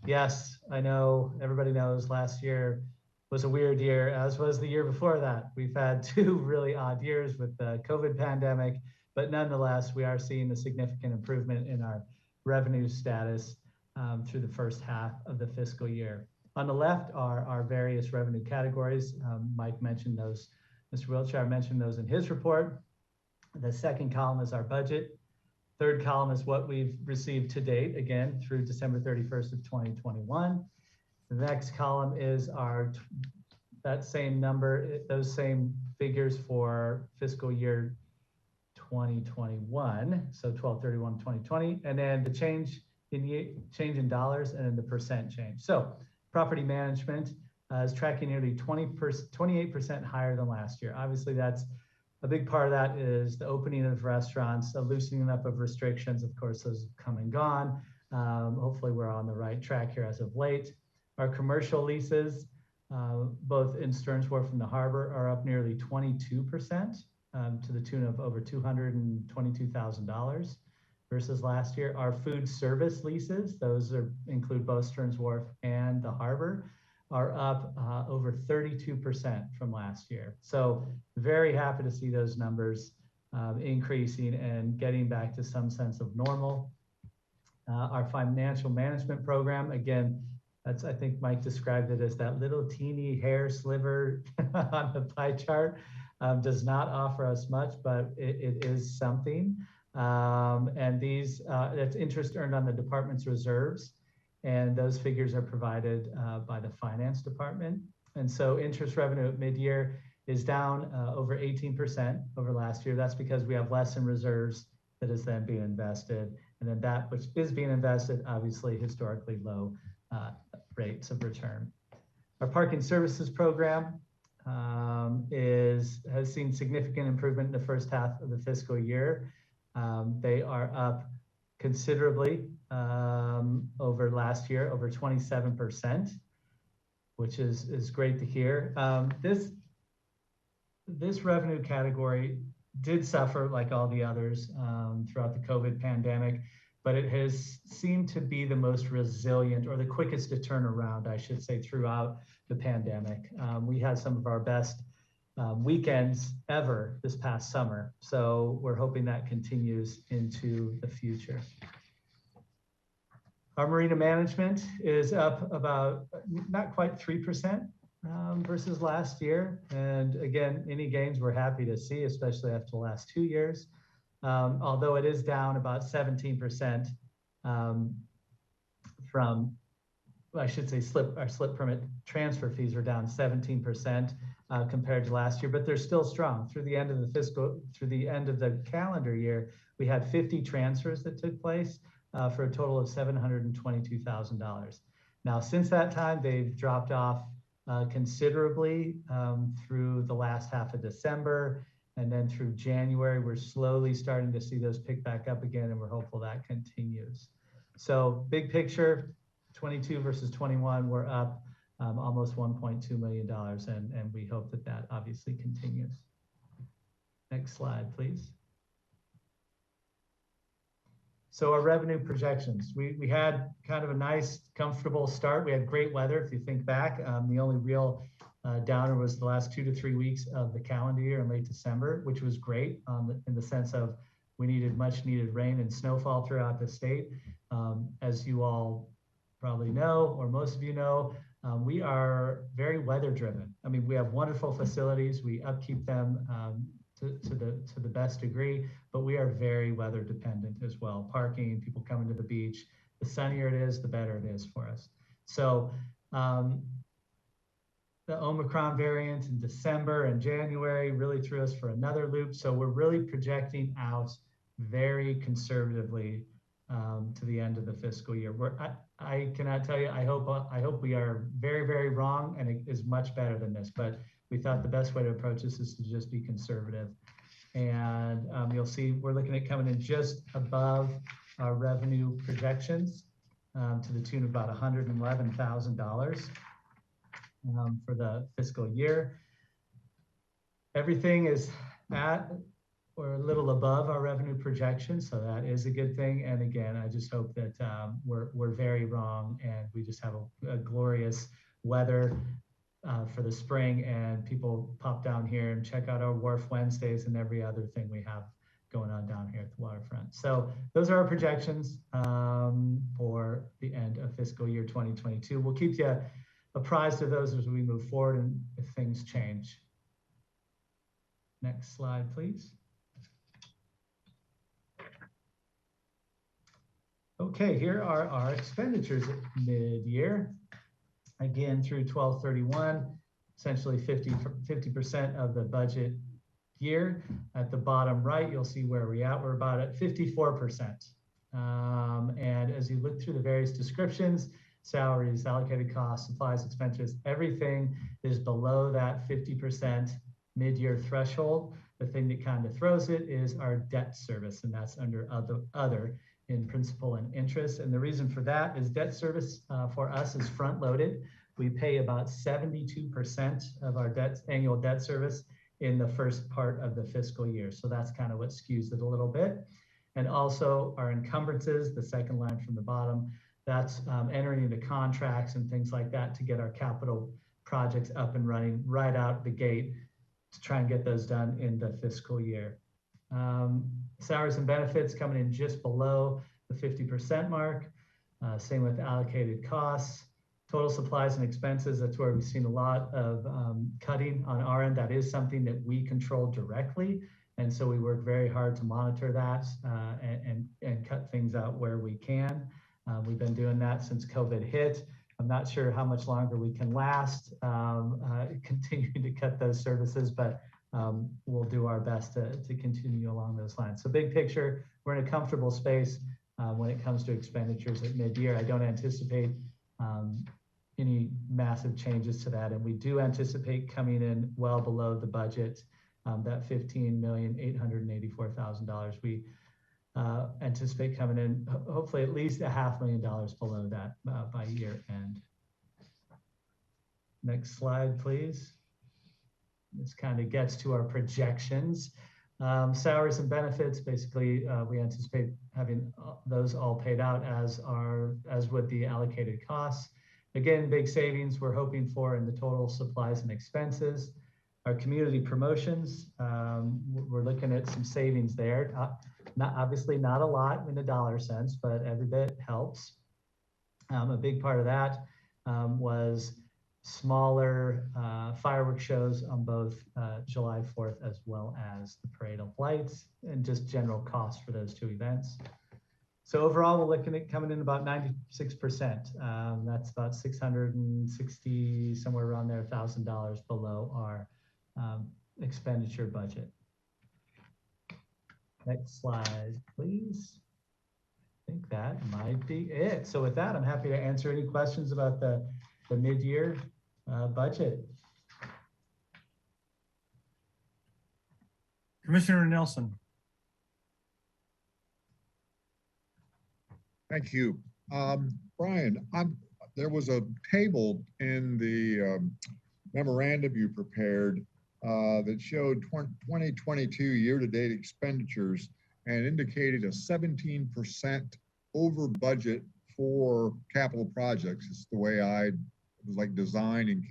Yes, I know, everybody knows last year was a weird year, as was the year before that. We've had 2 really odd years with the COVID pandemic, but nonetheless, we are seeing a significant improvement in our revenue status through the first half of the fiscal year. On the left are our various revenue categories. Mike mentioned those, Mr. Wiltshire mentioned those in his report. The second column is our budget. Third column is what we've received to date, again, through December 31st of 2021. The next column is that same number, those same figures for fiscal year 2021, so 12/31/2020, and then the change in dollars and then the percent change. So property management is tracking nearly 28% higher than last year. Obviously, that's a big part of that is the opening of restaurants, the loosening up of restrictions. Of course, those have come and gone. Hopefully, we're on the right track here as of late. Our commercial leases, both in Stearns Wharf and the Harbor, are up nearly 22% to the tune of over $222,000 versus last year. Our food service leases, those include both Stearns Wharf and the Harbor, are up over 32% from last year. So very happy to see those numbers increasing and getting back to some sense of normal. Our financial management program, again, I think Mike described it as that little teeny hair sliver on the pie chart. Does not offer us much, but it is something. And that's interest earned on the department's reserves. And those figures are provided by the finance department. And so interest revenue at mid-year is down over 18% over last year. That's because we have less in reserves that is then being invested. And then that which is being invested, obviously historically low rates of return. Our parking services program has seen significant improvement in the first half of the fiscal year. They are up considerably over last year, over 27%, which is great to hear. This revenue category did suffer like all the others throughout the COVID pandemic, but it has seemed to be the most resilient or the quickest to turn around, I should say, throughout the pandemic. We had some of our best weekends ever this past summer. So we're hoping that continues into the future. Our marina management is up about not quite 3% versus last year. And again, any gains we're happy to see, especially after the last 2 years. Although it is down about 17% from, I should say, our slip permit transfer fees are down 17% compared to last year, but they're still strong. Through the end of the calendar year, we had 50 transfers that took place for a total of $722,000. Now, since that time, they've dropped off considerably through the last half of December. And then through January, we're slowly starting to see those pick back up again, and we're hopeful that continues. So big picture, 22 versus 21, we're up almost $1.2 million, and we hope that that obviously continues. Next slide, please. So our revenue projections, we had kind of a nice, comfortable start. We had great weather, if you think back. The only real downer was the last 2 to 3 weeks of the calendar year in late December, which was great in the sense of we needed much needed rain and snowfall throughout the state. As you all probably know, or most of you know, we are very weather driven. I mean, we have wonderful facilities. We upkeep them to the best degree, but we are very weather dependent as well. Parking, people coming to the beach, the sunnier it is, the better it is for us. So the Omicron variant in December and January really threw us for another loop. So we're really projecting out very conservatively to the end of the fiscal year. I cannot tell you, I hope we are very, very wrong and it is much better than this, but we thought the best way to approach this is to just be conservative. And you'll see we're looking at coming in just above our revenue projections to the tune of about $111,000 for the fiscal year. Everything is at or a little above our revenue projection, so that is a good thing. And again, I just hope that we're very wrong and we just have a glorious weather for the spring, and people pop down here and check out our Wharf Wednesdays and every other thing we have going on down here at the waterfront. So those are our projections for the end of fiscal year 2022. We'll keep you apprised of those as we move forward and if things change. Next slide, please. Okay, here are our expenditures at mid-year. Again, through 12/31, essentially 50% of the budget year. At the bottom right, you'll see where we're at. We're about at 54%. And as you look through the various descriptions, salaries, allocated costs, supplies, expenditures, everything is below that 50% mid-year threshold. The thing that kind of throws it is our debt service, and that's under other in principal and interest. And the reason for that is debt service for us is front loaded. We pay about 72% of our annual debt service in the first part of the fiscal year. So that's kind of what skews it a little bit. And also our encumbrances, the second line from the bottom, that's entering into contracts and things like that to get our capital projects up and running right out the gate to try and get those done in the fiscal year. Salaries and benefits coming in just below the 50% mark. Same with allocated costs. Total supplies and expenses, that's where we've seen a lot of cutting on our end. That is something that we control directly. And so we work very hard to monitor that and cut things out where we can. We've been doing that since COVID hit. I'm not sure how much longer we can last continuing to cut those services, but we'll do our best to continue along those lines. So big picture, we're in a comfortable space when it comes to expenditures at mid-year. I don't anticipate any massive changes to that. And we do anticipate coming in well below the budget, that $15,884,000. We anticipate coming in hopefully at least $500,000 below that by year end. Next slide, please. This kind of gets to our projections. Salaries and benefits, basically, we anticipate having those all paid out as with the allocated costs. Again, big savings we're hoping for in the total supplies and expenses. Our community promotions, we're looking at some savings there. Obviously not a lot in the dollar sense, but every bit helps. A big part of that was smaller fireworks shows on both July 4th as well as the Parade of Lights, and just general costs for those two events. So overall, we're looking at coming in about 96%. That's about 660, somewhere around there, $1,000 below our expenditure budget. Next slide, please. I think that might be it. So with that, I'm happy to answer any questions about the mid-year budget. Commissioner Nelson. Thank you. Brian, there was a table in the memorandum you prepared that showed 2022 year-to-date expenditures and indicated a 17% over budget for capital projects. It's the way it was like designing.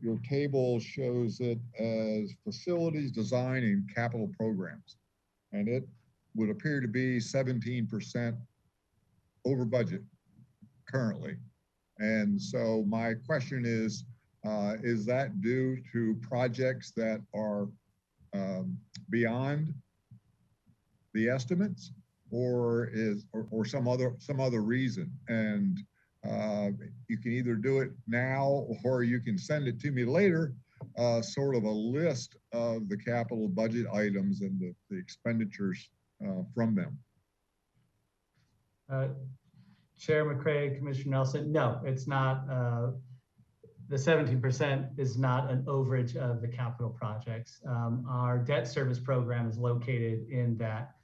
Your table shows it as facilities design and capital programs, and it would appear to be 17% over budget currently. And so my question is that due to projects that are beyond the estimates, or some other reason? And you can either do it now or you can send it to me later, sort of a list of the capital budget items and the expenditures from them. Chair McCray, Commissioner Nelson, no, it's not. The 17% is not an overage of the capital projects. Our debt service program is located in that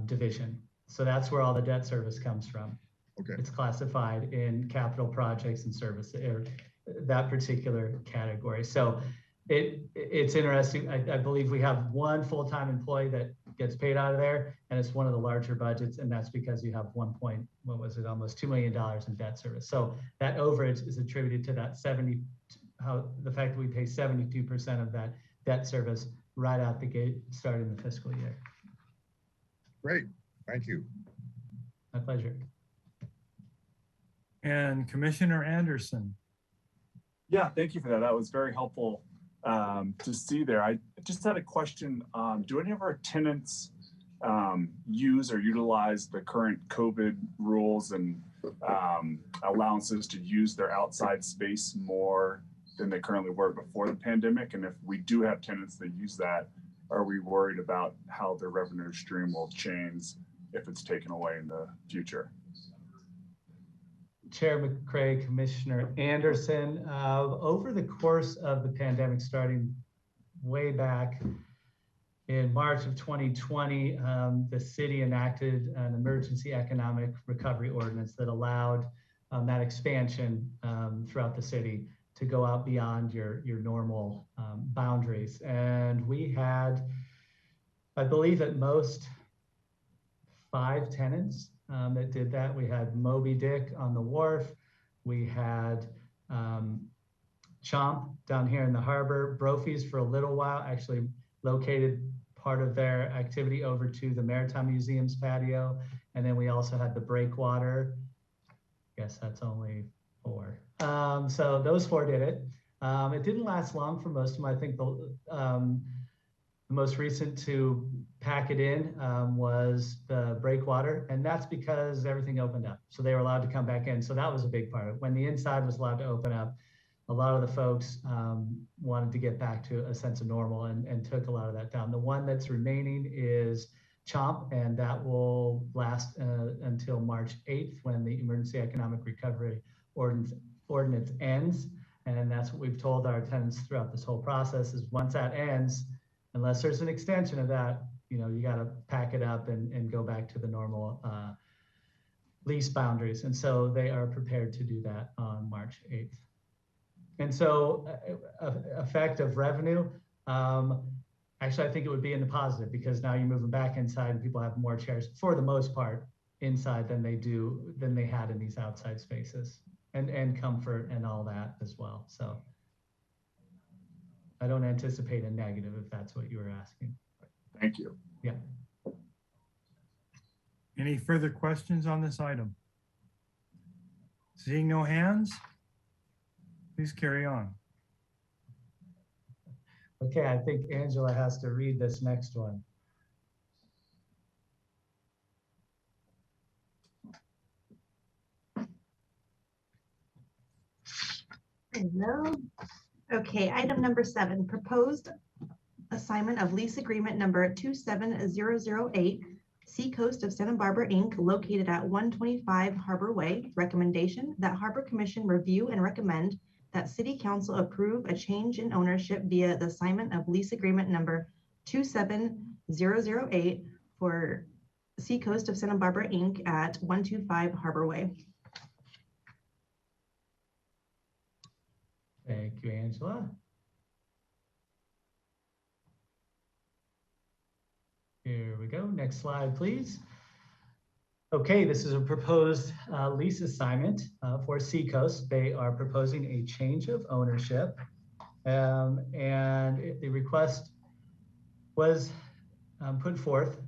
division. So that's where all the debt service comes from. Okay. It's classified in capital projects and service, or that particular category. So it's interesting. I believe we have one full-time employee that gets paid out of there, and it's one of the larger budgets, and that's because you have almost $2 million in debt service. So that overage is attributed to that the fact that we pay 72% of that debt service right out the gate, starting the fiscal year. Great, thank you. My pleasure. And Commissioner Anderson. Yeah, thank you for that. That was very helpful to see there. I just had a question. Do any of our tenants use or utilize the current COVID rules and allowances to use their outside space more than they currently were before the pandemic? And if we do have tenants that use that, are we worried about how their revenue stream will change if it's taken away in the future? Chair McCray, Commissioner Anderson, over the course of the pandemic, starting way back in March of 2020, the city enacted an emergency economic recovery ordinance that allowed that expansion throughout the city to go out beyond your normal boundaries. And we had, I believe at most, 5 tenants that did that. We had Moby Dick on the wharf. We had Chomp down here in the harbor. Brophy's for a little while actually located part of their activity over to the Maritime Museum's patio. And then we also had the Breakwater. Guess that's only 4. So those 4 did it. It didn't last long for most of them. I think the most recent to pack it in was the Breakwater, and that's because everything opened up. So they were allowed to come back in. So that was a big part of it. When the inside was allowed to open up, a lot of the folks wanted to get back to a sense of normal and took a lot of that down. The one that's remaining is Chomp, and that will last until March 8th when the Emergency Economic Recovery Ordinance ends. And that's what we've told our tenants throughout this whole process is once that ends, unless there's an extension of that, you got to pack it up and go back to the normal lease boundaries. And so they are prepared to do that on March 8th. And so effect of revenue, actually, I think it would be in the positive because now you're moving back inside and people have more chairs for the most part inside than they had in these outside spaces and comfort and all that as well. So I don't anticipate a negative if that's what you were asking. Thank you. Yeah. Any further questions on this item? Seeing no hands, please carry on. Okay, I think Angela has to read this next one. Hello. Okay, item number 7, proposed assignment of lease agreement number 27008, Seacoast of Santa Barbara, Inc., located at 125 Harbor Way. Recommendation that Harbor Commission review and recommend that City Council approve a change in ownership via the assignment of lease agreement number 27008 for Seacoast of Santa Barbara, Inc. at 125 Harbor Way. Thank you, Angela. Here we go. Next slide, please. Okay, this is a proposed lease assignment for Seacoast. They are proposing a change of ownership, and the request was put forth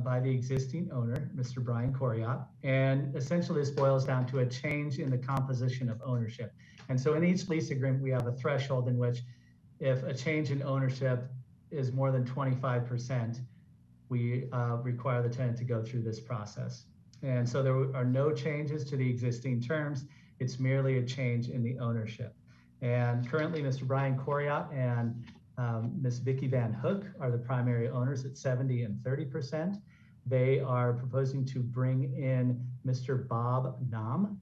by the existing owner, Mr. Brian Coriat, and essentially this boils down to a change in the composition of ownership. And so in each lease agreement, we have a threshold in which if a change in ownership is more than 25%, we require the tenant to go through this process. And so there are no changes to the existing terms. It's merely a change in the ownership. And currently, Mr. Brian Coriat and Ms. Vicki Van Hook are the primary owners at 70 and 30%. They are proposing to bring in Mr. Bob Nam,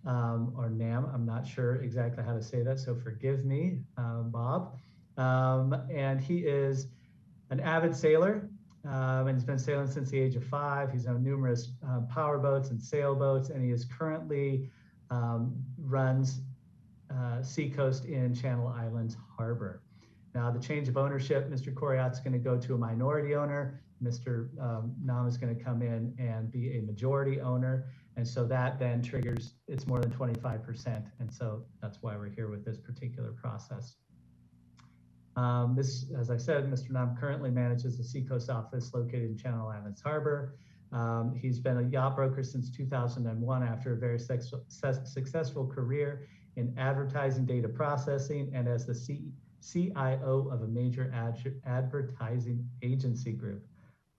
or Nam. I'm not sure exactly how to say that, so forgive me, Bob. And he is an avid sailor, and he's been sailing since the age of 5. He's owned numerous power boats and sailboats, and he is currently runs Seacoast in Channel Islands Harbor. Now, the change of ownership, Mr. Coriat's going to go to a minority owner. Mr. Nam is going to come in and be a majority owner. And so that then triggers, it's more than 25%. And so that's why we're here with this particular process. As I said, Mr. Nam currently manages the Seacoast office located in Channel Islands Harbor. He's been a yacht broker since 2001 after a very successful career in advertising data processing and as the CIO of a major advertising agency group.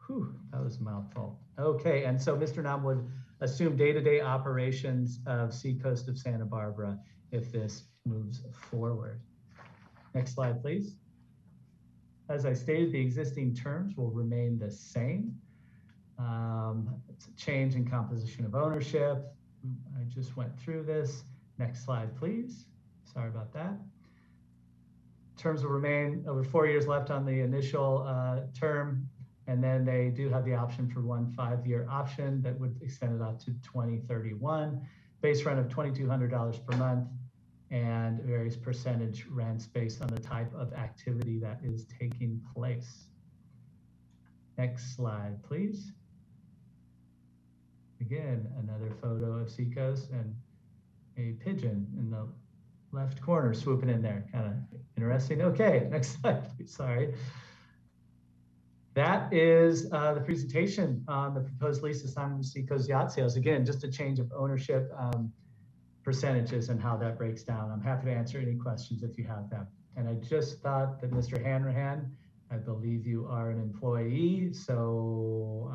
Whew, that was a mouthful. Okay, and so Mr. Nam would assume day-to-day operations of Seacoast of Santa Barbara if this moves forward. Next slide, please. As I stated, the existing terms will remain the same. It's a change in composition of ownership. I just went through this. Next slide, please. Sorry about that. Terms will remain over 4 years left on the initial term, and then they do have the option for one 5-year option that would extend it out to 2031. Base rent of $2,200 per month and various percentage rents based on the type of activity that is taking place. Next slide, please. Again, another photo of Seacoast and a pigeon in the left corner swooping in there, kind of interesting. Okay, next slide, please, sorry. That is the presentation on the proposed lease assignment of Seacoast Yacht Sales. Again, just a change of ownership percentages and how that breaks down. I'm happy to answer any questions if you have them. And I just thought that Mr. Hanrahan, I believe you are an employee, so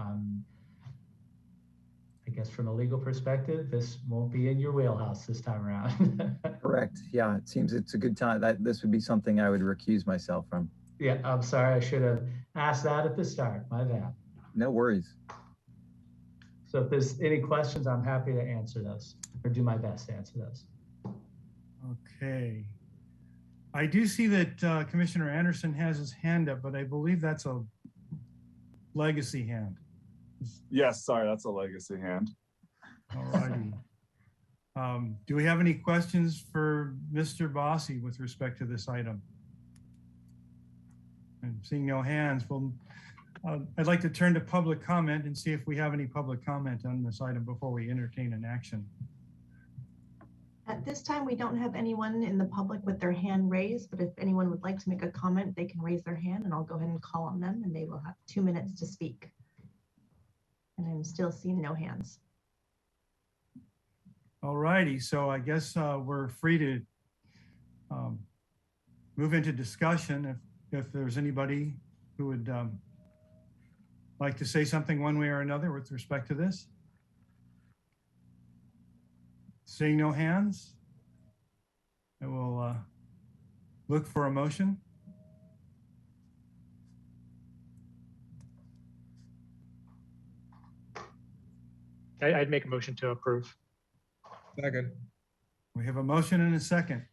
I guess from a legal perspective, this won't be in your wheelhouse this time around. Correct. Yeah, it seems it's a good time. This would be something I would recuse myself from. Yeah, I'm sorry. I should have asked that at the start. My bad. No worries. So if there's any questions, I'm happy to answer those or do my best to answer those. Okay. I do see that Commissioner Anderson has his hand up, but I believe that's a legacy hand. Yes, sorry, that's a legacy hand. All righty. Do we have any questions for Mr. Bossi with respect to this item? I'm seeing no hands. Well, I'd like to turn to public comment and see if we have any public comment on this item before we entertain an action. At this time, we don't have anyone in the public with their hand raised, but if anyone would like to make a comment, they can raise their hand and I'll go ahead and call on them and they will have 2 minutes to speak. And I'm still seeing no hands. All righty, so I guess we're free to move into discussion if there's anybody who would like to say something one way or another with respect to this. Seeing no hands, I will look for a motion. I'd make a motion to approve. Second. We have a motion and a second.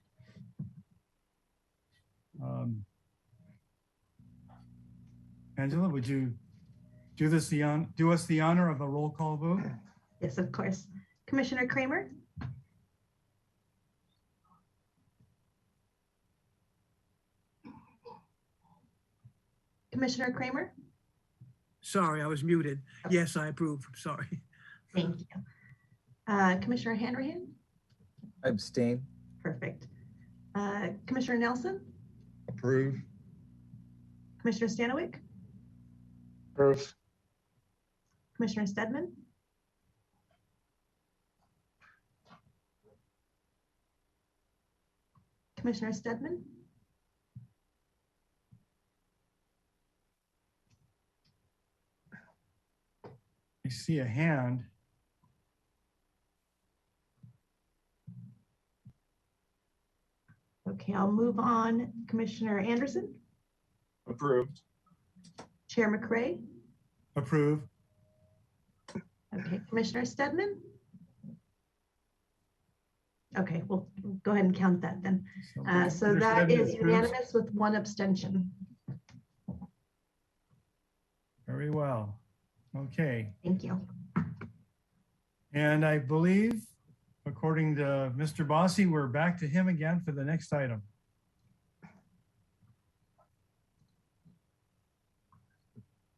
Angela, would you do us the honor of a roll call vote? Yes, of course. Commissioner Kramer? Commissioner Kramer? Sorry, I was muted. Yes, I approve. Sorry. Thank you. Commissioner Hanrahan? Abstain. Perfect. Commissioner Nelson? Approve. Commissioner Stanwyck? Approve. Commissioner Stedman? Commissioner Stedman? I see a hand. Okay, I'll move on. Commissioner Anderson? Approved. Chair McCray? Approve. Okay, Commissioner Stedman? Okay, we'll go ahead and count that then. So Commissioner that Stedman is approves. unanimous with one abstention. Very well. Okay. Thank you. And I believe, according to Mr. Bossy, we're back to him again for the next item.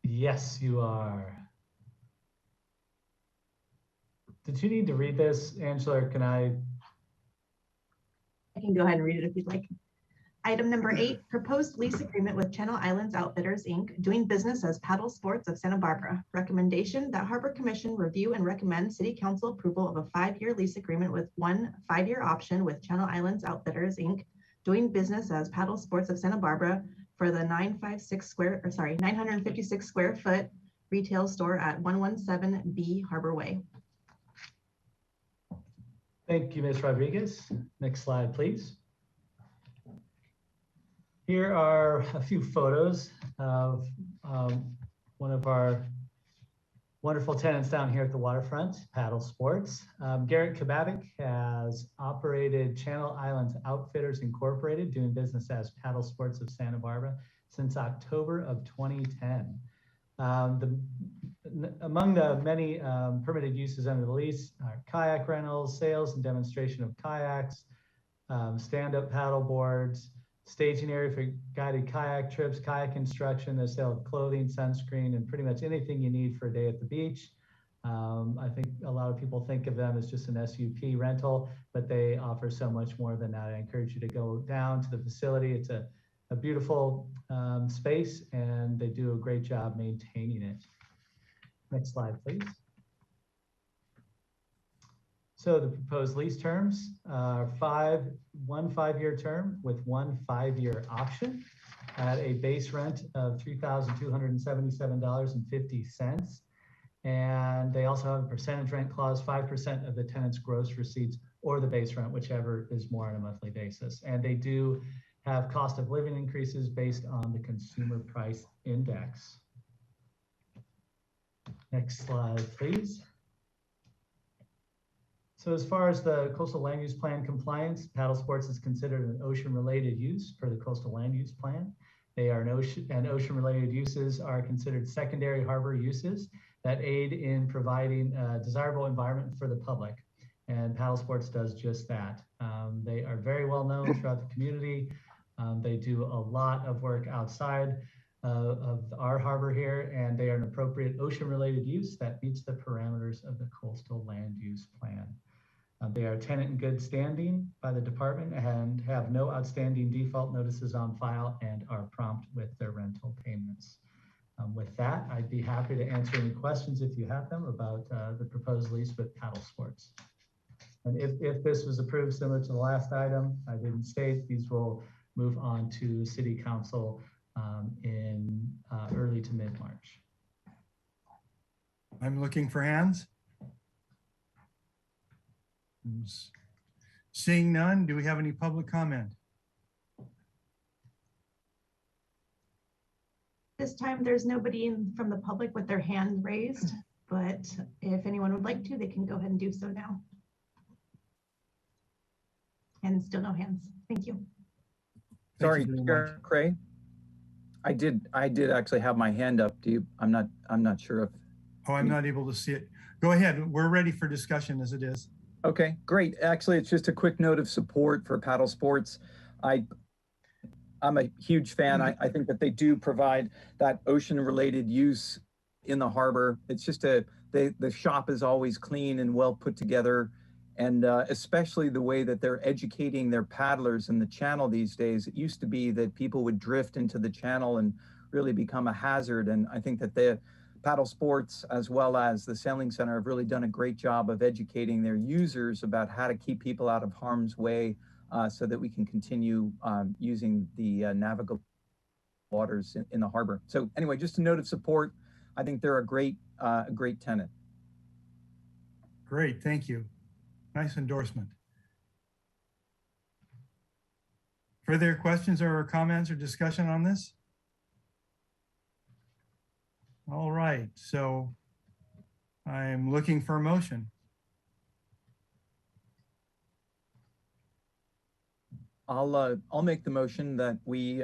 Yes, you are. Did you need to read this, Angela, or can I? I can go ahead and read it if you'd like. Item number 8, proposed lease agreement with Channel Islands Outfitters, Inc., doing business as Paddle Sports of Santa Barbara. Recommendation that Harbor Commission review and recommend City Council approval of a 5-year lease agreement with one 5-year option with Channel Islands Outfitters, Inc., doing business as Paddle Sports of Santa Barbara for the 956 square foot retail store at 117B Harbor Way. Thank you, Ms. Rodriguez. Next slide, please. Here are a few photos of one of our wonderful tenants down here at the waterfront, Paddle Sports. Garrett Kababik has operated Channel Islands Outfitters Incorporated, doing business as Paddle Sports of Santa Barbara since October of 2010. Among the many permitted uses under the lease are kayak rentals, sales and demonstration of kayaks, stand-up paddle boards, staging area for guided kayak trips, kayak instruction, the sale of clothing, sunscreen, and pretty much anything you need for a day at the beach. I think a lot of people think of them as just an SUP rental, but they offer so much more than that. I encourage you to go down to the facility. It's a beautiful space, and they do a great job maintaining it. Next slide, please. So the proposed lease terms are one 5-year term with one 5-year option at a base rent of $3,277.50. And they also have a percentage rent clause, 5% of the tenant's gross receipts or the base rent, whichever is more on a monthly basis. And they do have cost of living increases based on the consumer price index. Next slide, please. So as far as the coastal land use plan compliance, Paddle Sports is considered an ocean-related use per the coastal land use plan. They are ocean-related uses are considered secondary harbor uses that aid in providing a desirable environment for the public. And Paddle Sports does just that. They are very well known throughout the community. They do a lot of work outside of our harbor here, and they are an appropriate ocean-related use that meets the parameters of the coastal land use plan. They are tenant in good standing by the department and have no outstanding default notices on file and are prompt with their rental payments. With that, I'd be happy to answer any questions if you have them about the proposed lease with Paddle Sports. And if this was approved similar to the last item, I didn't state, these will move on to City Council in early to mid-March. I'm looking for hands. Seeing none, do we have any public comment? This time there's nobody from the public with their hand raised, but if anyone would like to, they can go ahead and do so now. And still no hands. Thank you. Sorry, Chair Cray. I did actually have my hand up. I'm not sure if. Oh, I'm not able to see it. Go ahead. We're ready for discussion as it is. Okay, great. Actually, it's just a quick note of support for Paddle Sports. I'm a huge fan. I think that they do provide that ocean-related use in the harbor. It's just the shop is always clean and well put together. And especially the way that they're educating their paddlers in the channel these days. It used to be that people would drift into the channel and really become a hazard. And I think that the Paddle Sports, as well as the Sailing Center, have really done a great job of educating their users about how to keep people out of harm's way so that we can continue using the navigable waters in the harbor. So anyway, just a note of support. I think they're a great tenant. Great, thank you. Nice endorsement. Further questions or comments or discussion on this? All right, so I'm looking for a motion. I'll make the motion that we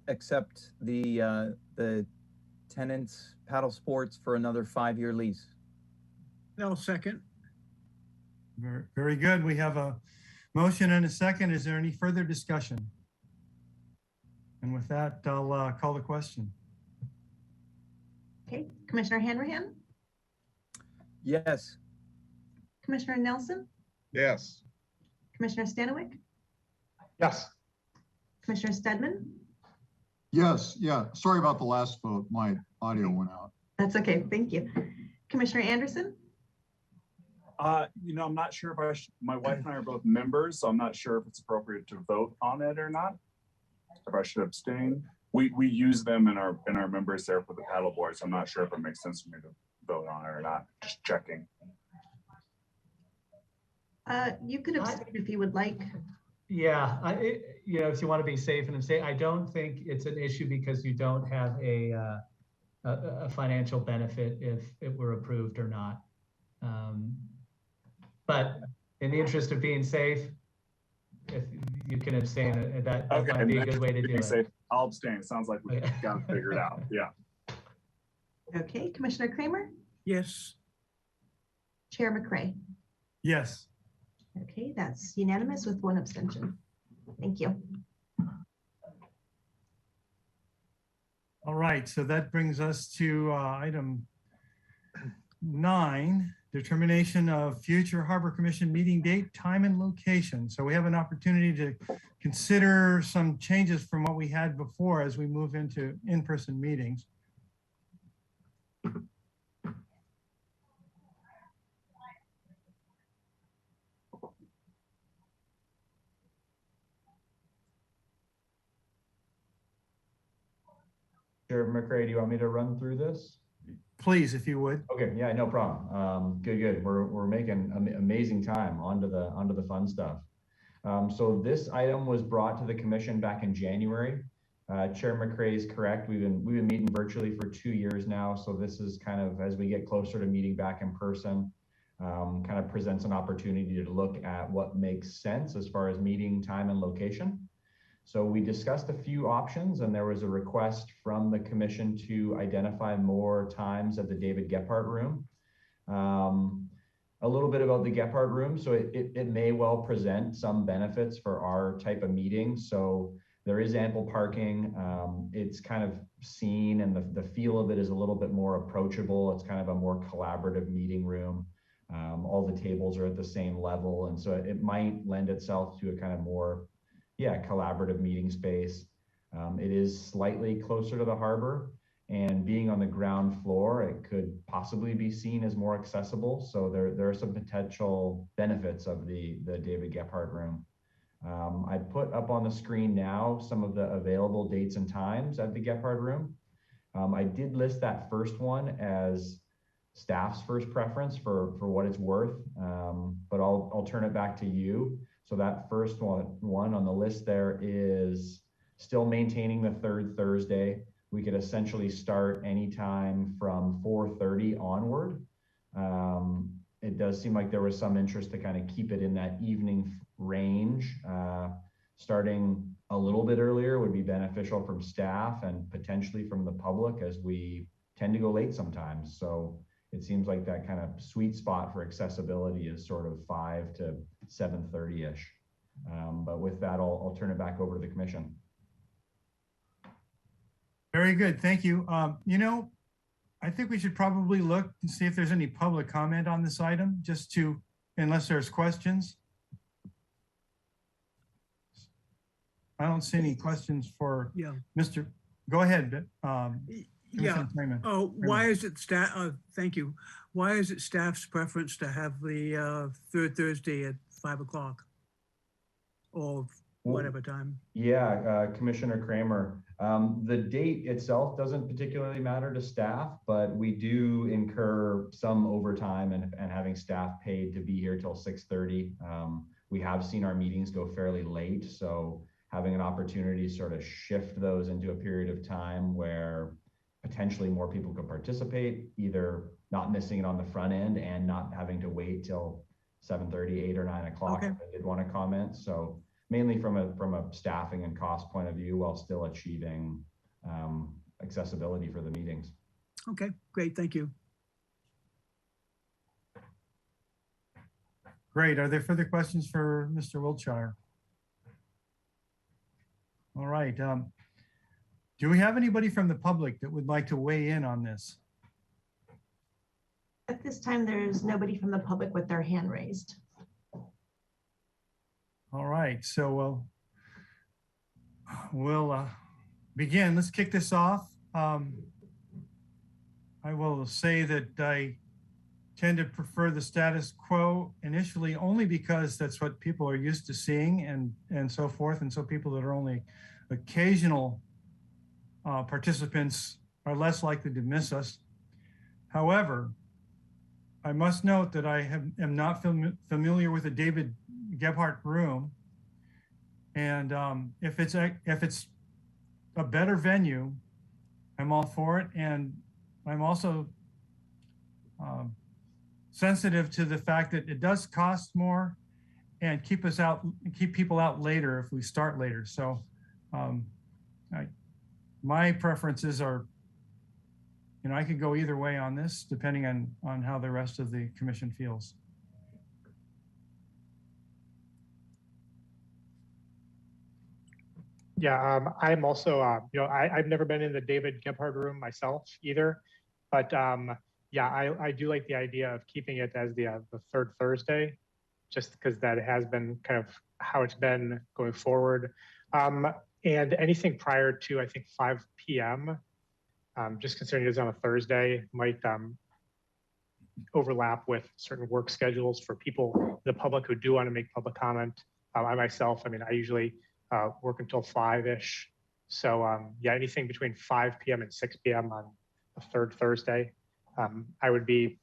accept the tenants paddle sports for another 5-year lease. I'll second. Very, very good. We have a motion and a second. Is there any further discussion? And with that, I'll call the question. Okay, Commissioner Hanrahan, Yes. Commissioner Nelson, Yes. Commissioner Stanwyck, Yes. Commissioner Stedman. Yes, yeah. Sorry about the last vote. My audio went out. That's okay, thank you. Commissioner Anderson, I'm not sure if my wife and I are both members, so I'm not sure if it's appropriate to vote on it or not. If I should abstain. We use them in our members there for the paddle board, so I'm not sure if it makes sense for me to vote on it or not. Just checking. you could abstain if you would like. Yeah, if you want to be safe and say, I don't think it's an issue because you don't have a financial benefit if it were approved or not. But in the interest of being safe, if you can abstain, that Okay, might be a good way to do it. Safe. I'll abstain. Sounds like we got it figured out. Yeah. Okay, Commissioner Kramer, Yes. Chair McCray. Yes. Okay, that's unanimous with one abstention. Thank you. All right, so that brings us to item 9, determination of future Harbor Commission meeting date, time, and location. So we have an opportunity to consider some changes from what we had before as we move into in-person meetings. Chair McCray, do you want me to run through this? Please, if you would. Okay, yeah, no problem. Good. We're making amazing time onto the fun stuff. So this item was brought to the commission back in January. Chair McCray is correct. We've been meeting virtually for 2 years now. So this is kind of, as we get closer to meeting back in person, kind of presents an opportunity to look at what makes sense as far as meeting time and location. So we discussed a few options, and there was a request from the commission to identify more times at the David Gephardt Room. A little bit about the Gephardt Room. So it may well present some benefits for our type of meeting. So there is ample parking. It's kind of seen, and the feel of it is a little bit more approachable. It's kind of a more collaborative meeting room. All the tables are at the same level. And so it might lend itself to a kind of more collaborative meeting space. It is slightly closer to the harbor, and being on the ground floor, it could possibly be seen as more accessible. So there are some potential benefits of the David Gephardt Room. I put up on the screen now some of the available dates and times at the Gephardt Room. I did list that first one as staff's first preference for what it's worth, but I'll turn it back to you. So that first one on the list there is still maintaining the third Thursday. We could essentially start anytime from 4:30 onward. It does seem like there was some interest to kind of keep it in that evening range. Starting a little bit earlier would be beneficial from staff and potentially from the public, as we tend to go late sometimes. So it seems like that kind of sweet spot for accessibility is sort of 5 to 7:30-ish. But with that, I'll turn it back over to the commission. Very good, thank you. I think we should probably look and see if there's any public comment on this item, just to, unless there's questions. I don't see any questions for Mr. Go ahead. Yeah. Oh, why is it staff? Thank you. Why is it staff's preference to have the third Thursday at 5 o'clock or whatever time? Yeah, Commissioner Kramer. The date itself doesn't particularly matter to staff, but we do incur some overtime and having staff paid to be here till 6:30. We have seen our meetings go fairly late, so having an opportunity to sort of shift those into a period of time where potentially more people could participate, either not missing it on the front end and not having to wait till 7:30, 8 or 9 o'clock Okay. if they did want to comment. So mainly from a staffing and cost point of view, while still achieving accessibility for the meetings. Okay, great, thank you. Great. Are there further questions for Mr. Wiltshire? All right. Do we have anybody from the public that would like to weigh in on this? At this time, there's nobody from the public with their hand raised. All right, so we'll begin. Let's kick this off. I will say that I tend to prefer the status quo initially only because that's what people are used to seeing and so forth. And so people that are only occasional participants are less likely to miss us. However, I must note that I am not familiar with the David Gebhardt room. And if it's a better venue, I'm all for it. And I'm also sensitive to the fact that it does cost more and keep people out later if we start later. So my preferences are, I could go either way on this depending on how the rest of the commission feels. Yeah, I'm also, I've never been in the David Gebhardt room myself either, but yeah, I do like the idea of keeping it as the third Thursday, just because that has been kind of how it's been going forward. And anything prior to, I think, 5 p.m., just considering it is on a Thursday, might overlap with certain work schedules for people, the public who do want to make public comment. I myself, I usually work until 5-ish. So yeah, anything between 5 p.m. and 6 p.m. on the third Thursday, I would be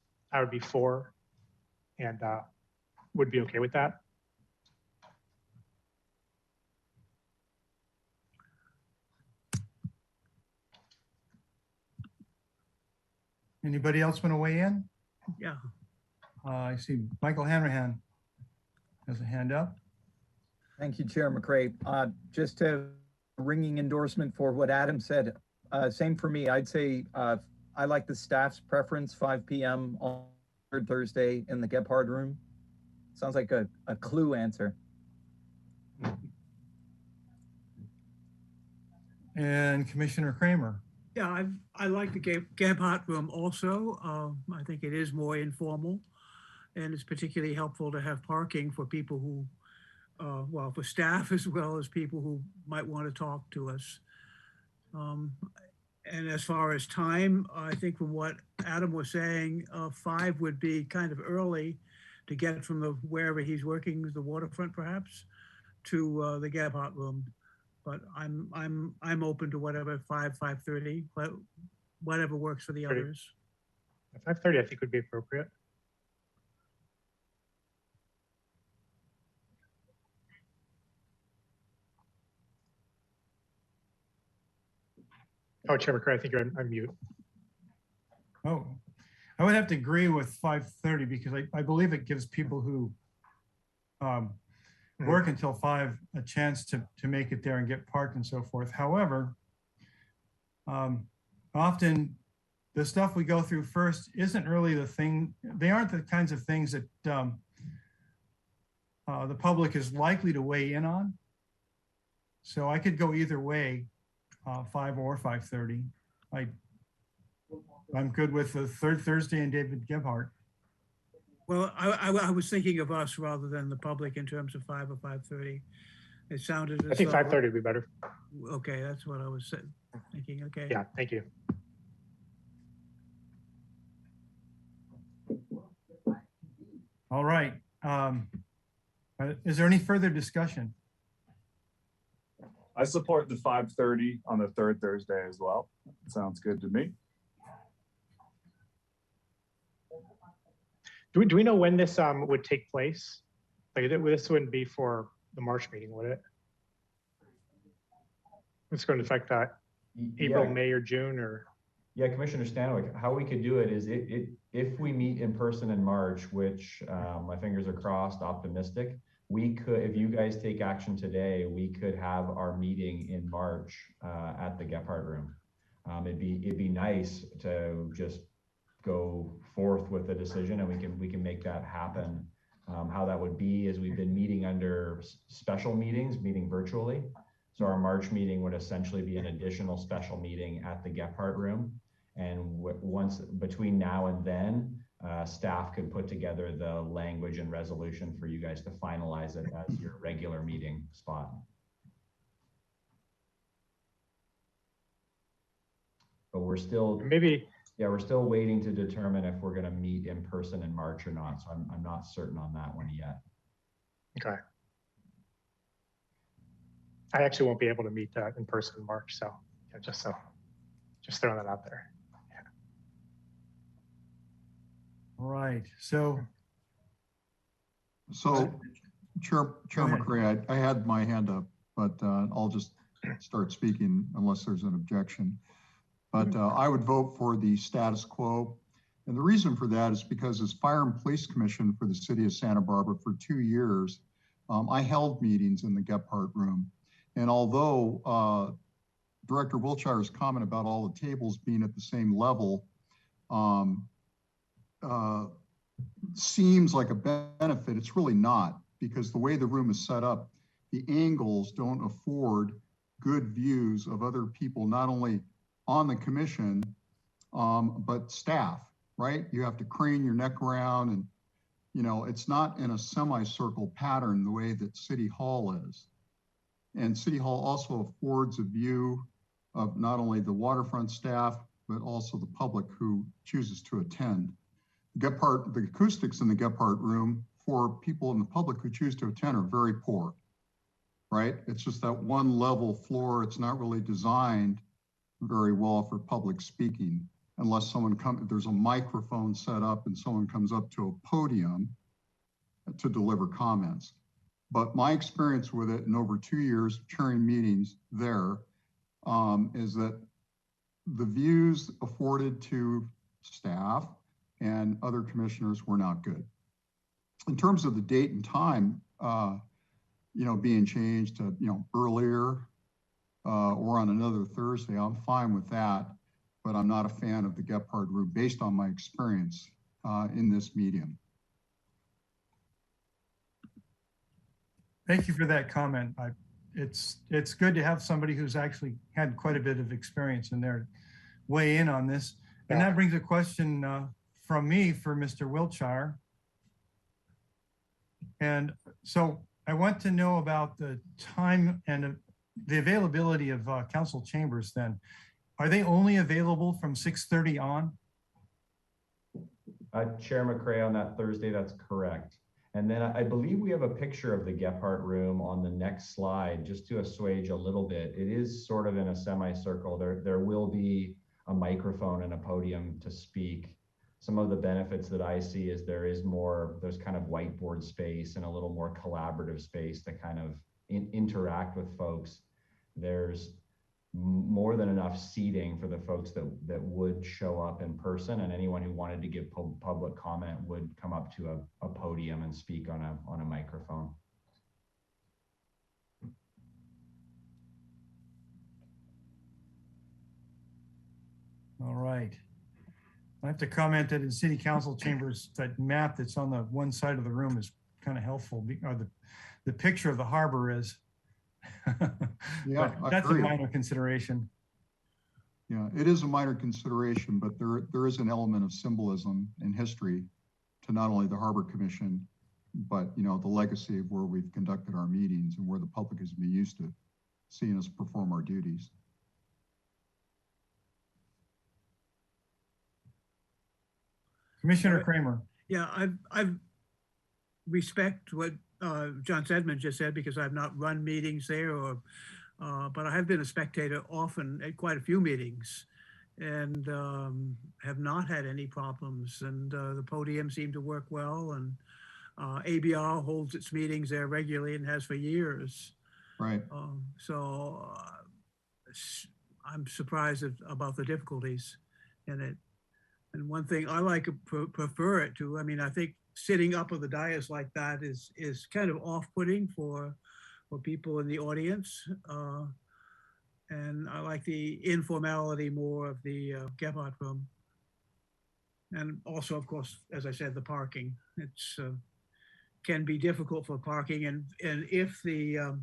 for, and would be okay with that. Anybody else want to weigh in? Yeah. I see Michael Hanrahan has a hand up. Thank you, Chair McCray. Just a ringing endorsement for what Adam said. Same for me. I'd say I like the staff's preference, 5 p.m. on third Thursday in the Gebhardt room. Sounds like a clue answer. And Commissioner Kramer. Yeah, I like the Gebhardt room also. I think it is more informal, and it's particularly helpful to have parking for people who, well, for staff as well as people who might want to talk to us. And as far as time, I think from what Adam was saying, 5 would be kind of early to get from wherever he's working, the waterfront perhaps, to the Gebhardt room. But I'm open to whatever, 5:30, but whatever works for the others. 5:30, I think, would be appropriate. Oh, Chair McCray, I think you're on mute. Oh, I would have to agree with 5:30 because I believe it gives people who work until 5 a chance to make it there and get parked and so forth. However, often the stuff we go through first isn't really the thing. They aren't the kinds of things that the public is likely to weigh in on. So I could go either way, 5 or 5:30. I'm good with the third Thursday and David Gebhardt. Well, I was thinking of us rather than the public in terms of 5 or 5:30. It sounded as I think though- 5:30 would be better. Okay, that's what I was thinking. Okay. Yeah, thank you. All right. Is there any further discussion? I support the 5:30 on the third Thursday as well. Sounds good to me. Do we know when this would take place? Like this wouldn't be for the March meeting, would it? It's going to affect April, Yeah. May, or June, or? Yeah, Commissioner Stanwyck, how we could do it is if we meet in person in March, which my fingers are crossed, optimistic, we could, if you guys take action today, we could have our meeting in March at the Gephardt Room. It'd be nice to just go forth with a decision, and we can make that happen. How that would be is we've been meeting under special meetings, meeting virtually. So our March meeting would essentially be an additional special meeting at the Gephardt Room. And once between now and then, staff could put together the language and resolution for you guys to finalize it as your regular meeting spot. But we're still we're still waiting to determine if we're going to meet in person in March or not. So I'm not certain on that one yet. Okay. I actually won't be able to meet in person in March, so yeah, just throwing that out there. All right. So Chair McCray, I had my hand up, but I'll just start speaking unless there's an objection. But I would vote for the status quo. And the reason for that is because as Fire and Police Commission for the City of Santa Barbara for 2 years, I held meetings in the Gephardt Room. And although Director Wiltshire's comment about all the tables being at the same level seems like a benefit, it's really not, because the way the room is set up, the angles don't afford good views of other people, not only on the commission, but staff, right? You have to crane your neck around, and you know, it's not in a semicircle pattern the way that City Hall is. And City Hall also affords a view of not only the waterfront staff, but also the public who chooses to attend. The acoustics in the Gephardt Room for people in the public who choose to attend are very poor, right? It's just that one level floor. It's not really designed very well for public speaking, unless there's a microphone set up and someone comes up to a podium to deliver comments. But my experience with it in over 2 years chairing meetings there is that the views afforded to staff and other commissioners were not good. In terms of the date and time, being changed to, earlier or on another Thursday, I'm fine with that, but I'm not a fan of the Gephardt Room based on my experience in this medium. thank you for that comment. It's good to have somebody who's actually had quite a bit of experience in there weigh in on this. And that brings a question from me for Mr. Wiltshire. And so I want to know about the time and the availability of council chambers then. Are they only available from 6:30 on? Chair McCray, on that Thursday, that's correct. And then I believe we have a picture of the Gephardt Room on the next slide, just to assuage a little bit. It is sort of in a semicircle. There will be a microphone and a podium to speak. Some of the benefits that I see is there's kind of whiteboard space and a little more collaborative space to kind of interact with folks. There's more than enough seating for the folks that would show up in person, and anyone who wanted to give public comment would come up to a podium and speak on a microphone. All right. I have to comment that in city council chambers, that map that's on the one side of the room is kind of helpful, or the picture of the harbor is. Yeah, that's a minor consideration. Yeah, it is a minor consideration, but there is an element of symbolism and history to not only the Harbor Commission, but the legacy of where we've conducted our meetings and where the public has been used to seeing us perform our duties. Commissioner Kramer. Yeah, I respect what John Sedman just said, because I've not run meetings there, but I have been a spectator often at quite a few meetings, and have not had any problems. And the podium seemed to work well, and ABR holds its meetings there regularly and has for years. Right. So I'm surprised about the difficulties. in it. And one thing I like prefer it to, I mean, I think sitting up on the dais like that is kind of off-putting for people in the audience. And I like the informality more of the Gebhardt room. And also, of course, as I said, the parking. It's can be difficult for parking. And if the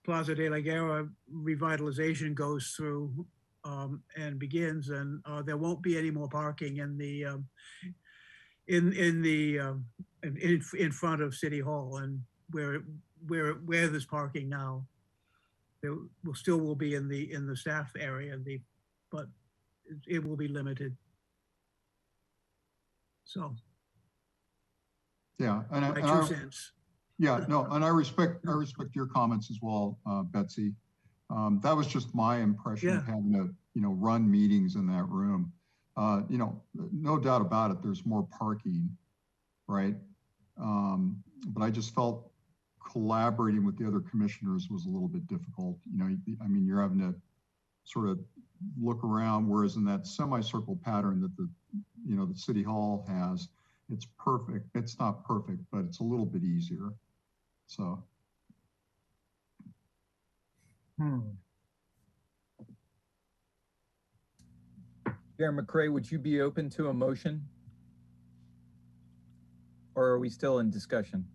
Plaza de la Guerra revitalization goes through and begins, then there won't be any more parking in the in front of City Hall, and where there's parking now. There will be in the staff area, but it will be limited. So. Yeah, and My 2 cents. Yeah, no, and I respect your comments as well, Betsy. That was just my impression of having to, run meetings in that room. No doubt about it, there's more parking, right? But I just felt collaborating with the other commissioners was a little bit difficult. I mean, you're having to sort of look around, whereas in that semicircle pattern that the City Hall has, it's perfect. It's not perfect, but it's a little bit easier. So. Chair McCray, would you be open to a motion? Or are we still in discussion?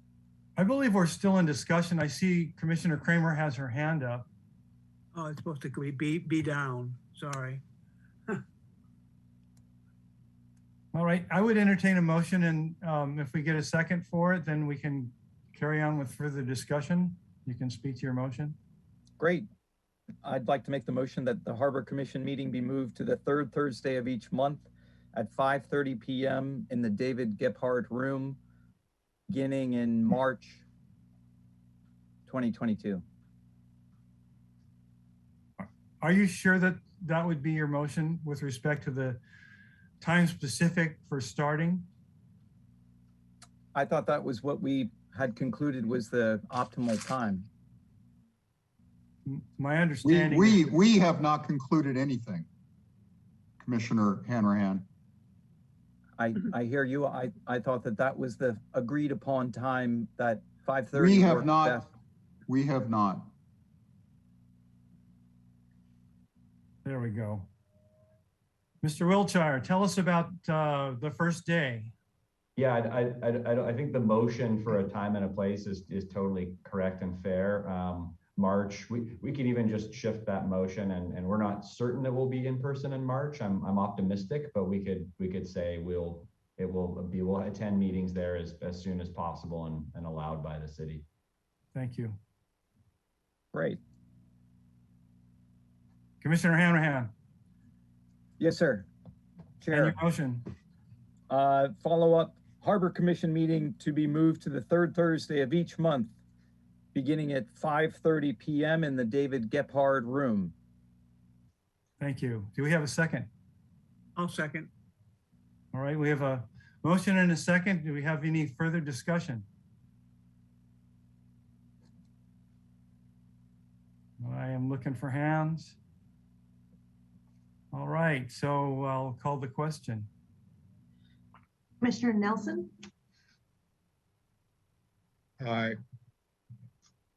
I believe we're still in discussion. I see Commissioner Kramer has her hand up. Oh, it's supposed to be down. Sorry. All right, I would entertain a motion, and if we get a second for it, then we can carry on with further discussion. You can speak to your motion. Great. I'd like to make the motion that the Harbor Commission meeting be moved to the 3rd Thursday of each month at 5:30 p.m. in the David Gebhardt Room, beginning in March 2022. Are you sure that that would be your motion with respect to the time specific for starting? I thought that was what we had concluded was the optimal time. My understanding. We have not concluded anything, Commissioner Hanrahan. I hear you. I thought that was the agreed upon time, that 5:30. We have not. We have not. There we go. Mr. Wiltshire, tell us about the first day. Yeah, I think the motion for a time and a place is totally correct and fair. March, we could even just shift that motion, and we're not certain that we'll be in person in March. I'm optimistic, but we could say we'll attend meetings there as soon as possible and allowed by the city. Thank you. Great. Commissioner Hanrahan. Yes, sir. Chair. And your motion. Follow up Harbor Commission meeting to be moved to the 3rd Thursday of each month, beginning at 5:30 p.m. in the David Gebhardt Room. Thank you. Do we have a second? I'll second. All right, we have a motion and a second. Do we have any further discussion? I am looking for hands. All right, so I'll call the question. Commissioner Nelson, Aye.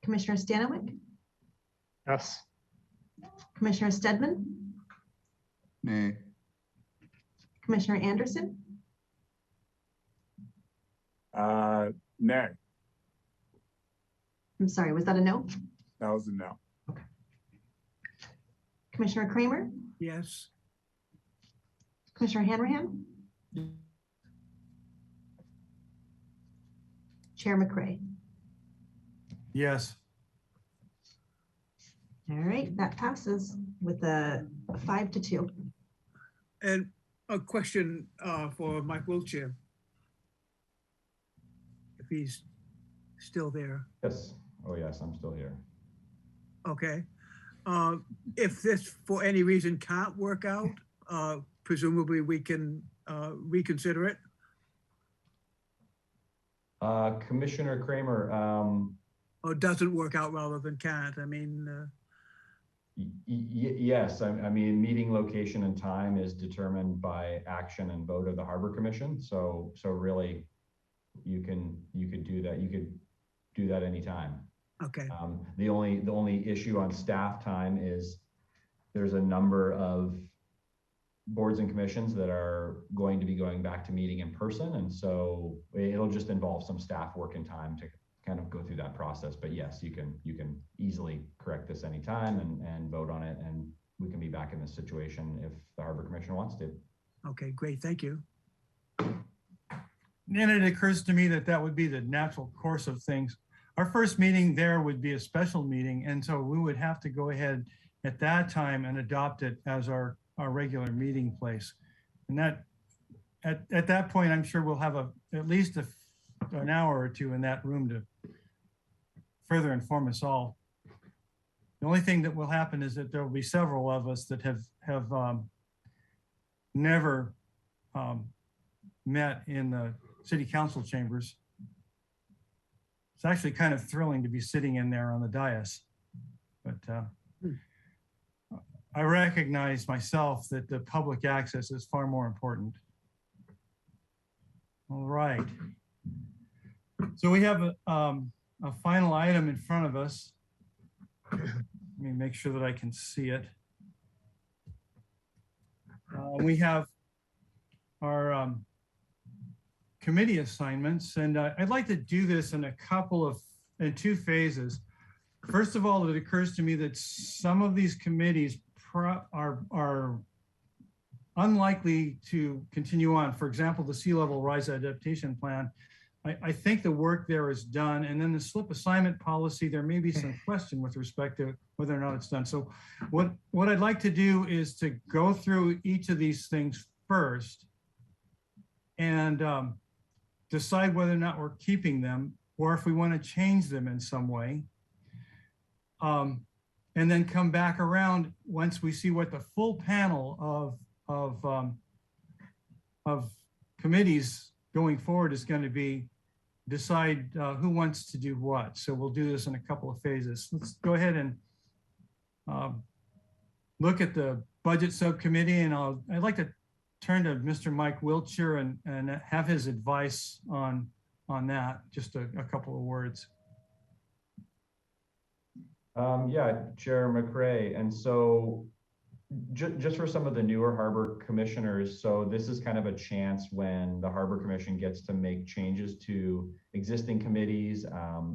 Commissioner Stanwyck, Yes. Commissioner Stedman, Nay. Commissioner Anderson, Nay, I'm sorry, was that a no? that was a no. Commissioner Kramer, Yes. Commissioner Hanrahan, Chair McCray. Yes. All right, that passes with a 5-2. And a question for Mike Wiltshire, if he's still there. Yes. Oh yes, I'm still here. Okay. If this for any reason can't work out, presumably we can reconsider it. Commissioner Kramer, Or doesn't work out rather than can't. I mean, Yes, I mean, meeting location and time is determined by action and vote of the Harbor Commission. So really, you could do that. You could do that anytime. Okay, The only issue on staff time is there's a number of boards and commissions that are going to be going back to meeting in person. And so it'll just involve some staff work and time to kind of go through that process. But yes, you can easily correct this anytime and vote on it. And we can be back in this situation if the Harbor Commission wants to. okay, great, thank you. And it occurs to me that that would be the natural course of things. Our first meeting there would be a special meeting. And so we would have to go ahead at that time and adopt it as our regular meeting place. And that at that point, I'm sure we'll have at least an hour or two in that room to further inform us all. The only thing that will happen is that there will be several of us that have never met in the city council chambers. It's actually kind of thrilling to be sitting in there on the dais, but I recognize myself that the public access is far more important. All right. So we have a final item in front of us. Let me make sure that I can see it. We have our committee assignments, and I'd like to do this in in two phases. First of all, it occurs to me that some of these committees are unlikely to continue on. For example, the Sea Level Rise Adaptation Plan. I think the work there is done. And then the slip assignment policy, there may be some question with respect to whether or not it's done. So what I'd like to do is to go through each of these things first and decide whether or not we're keeping them or if we want to change them in some way. And then come back around once we see what the full panel of committees going forward is going to be, decide who wants to do what. So we'll do this in a couple of phases. Let's go ahead and look at the budget subcommittee, and I'd like to turn to Mr. Mike Wiltshire and have his advice on that. Just a couple of words. Yeah, Chair McRae. And so just for some of the newer Harbor commissioners, so this is kind of a chance when the Harbor Commission gets to make changes to existing committees.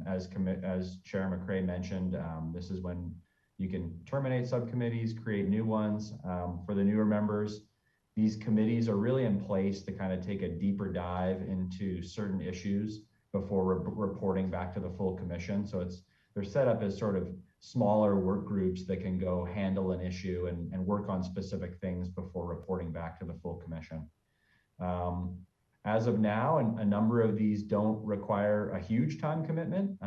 As Chair McRae mentioned, this is when you can terminate subcommittees, create new ones. For the newer members, these committees are really in place to kind of take a deeper dive into certain issues before reporting back to the full commission. So they're set up as sort of smaller work groups that can go handle an issue and work on specific things before reporting back to the full commission. As of now, a number of these don't require a huge time commitment.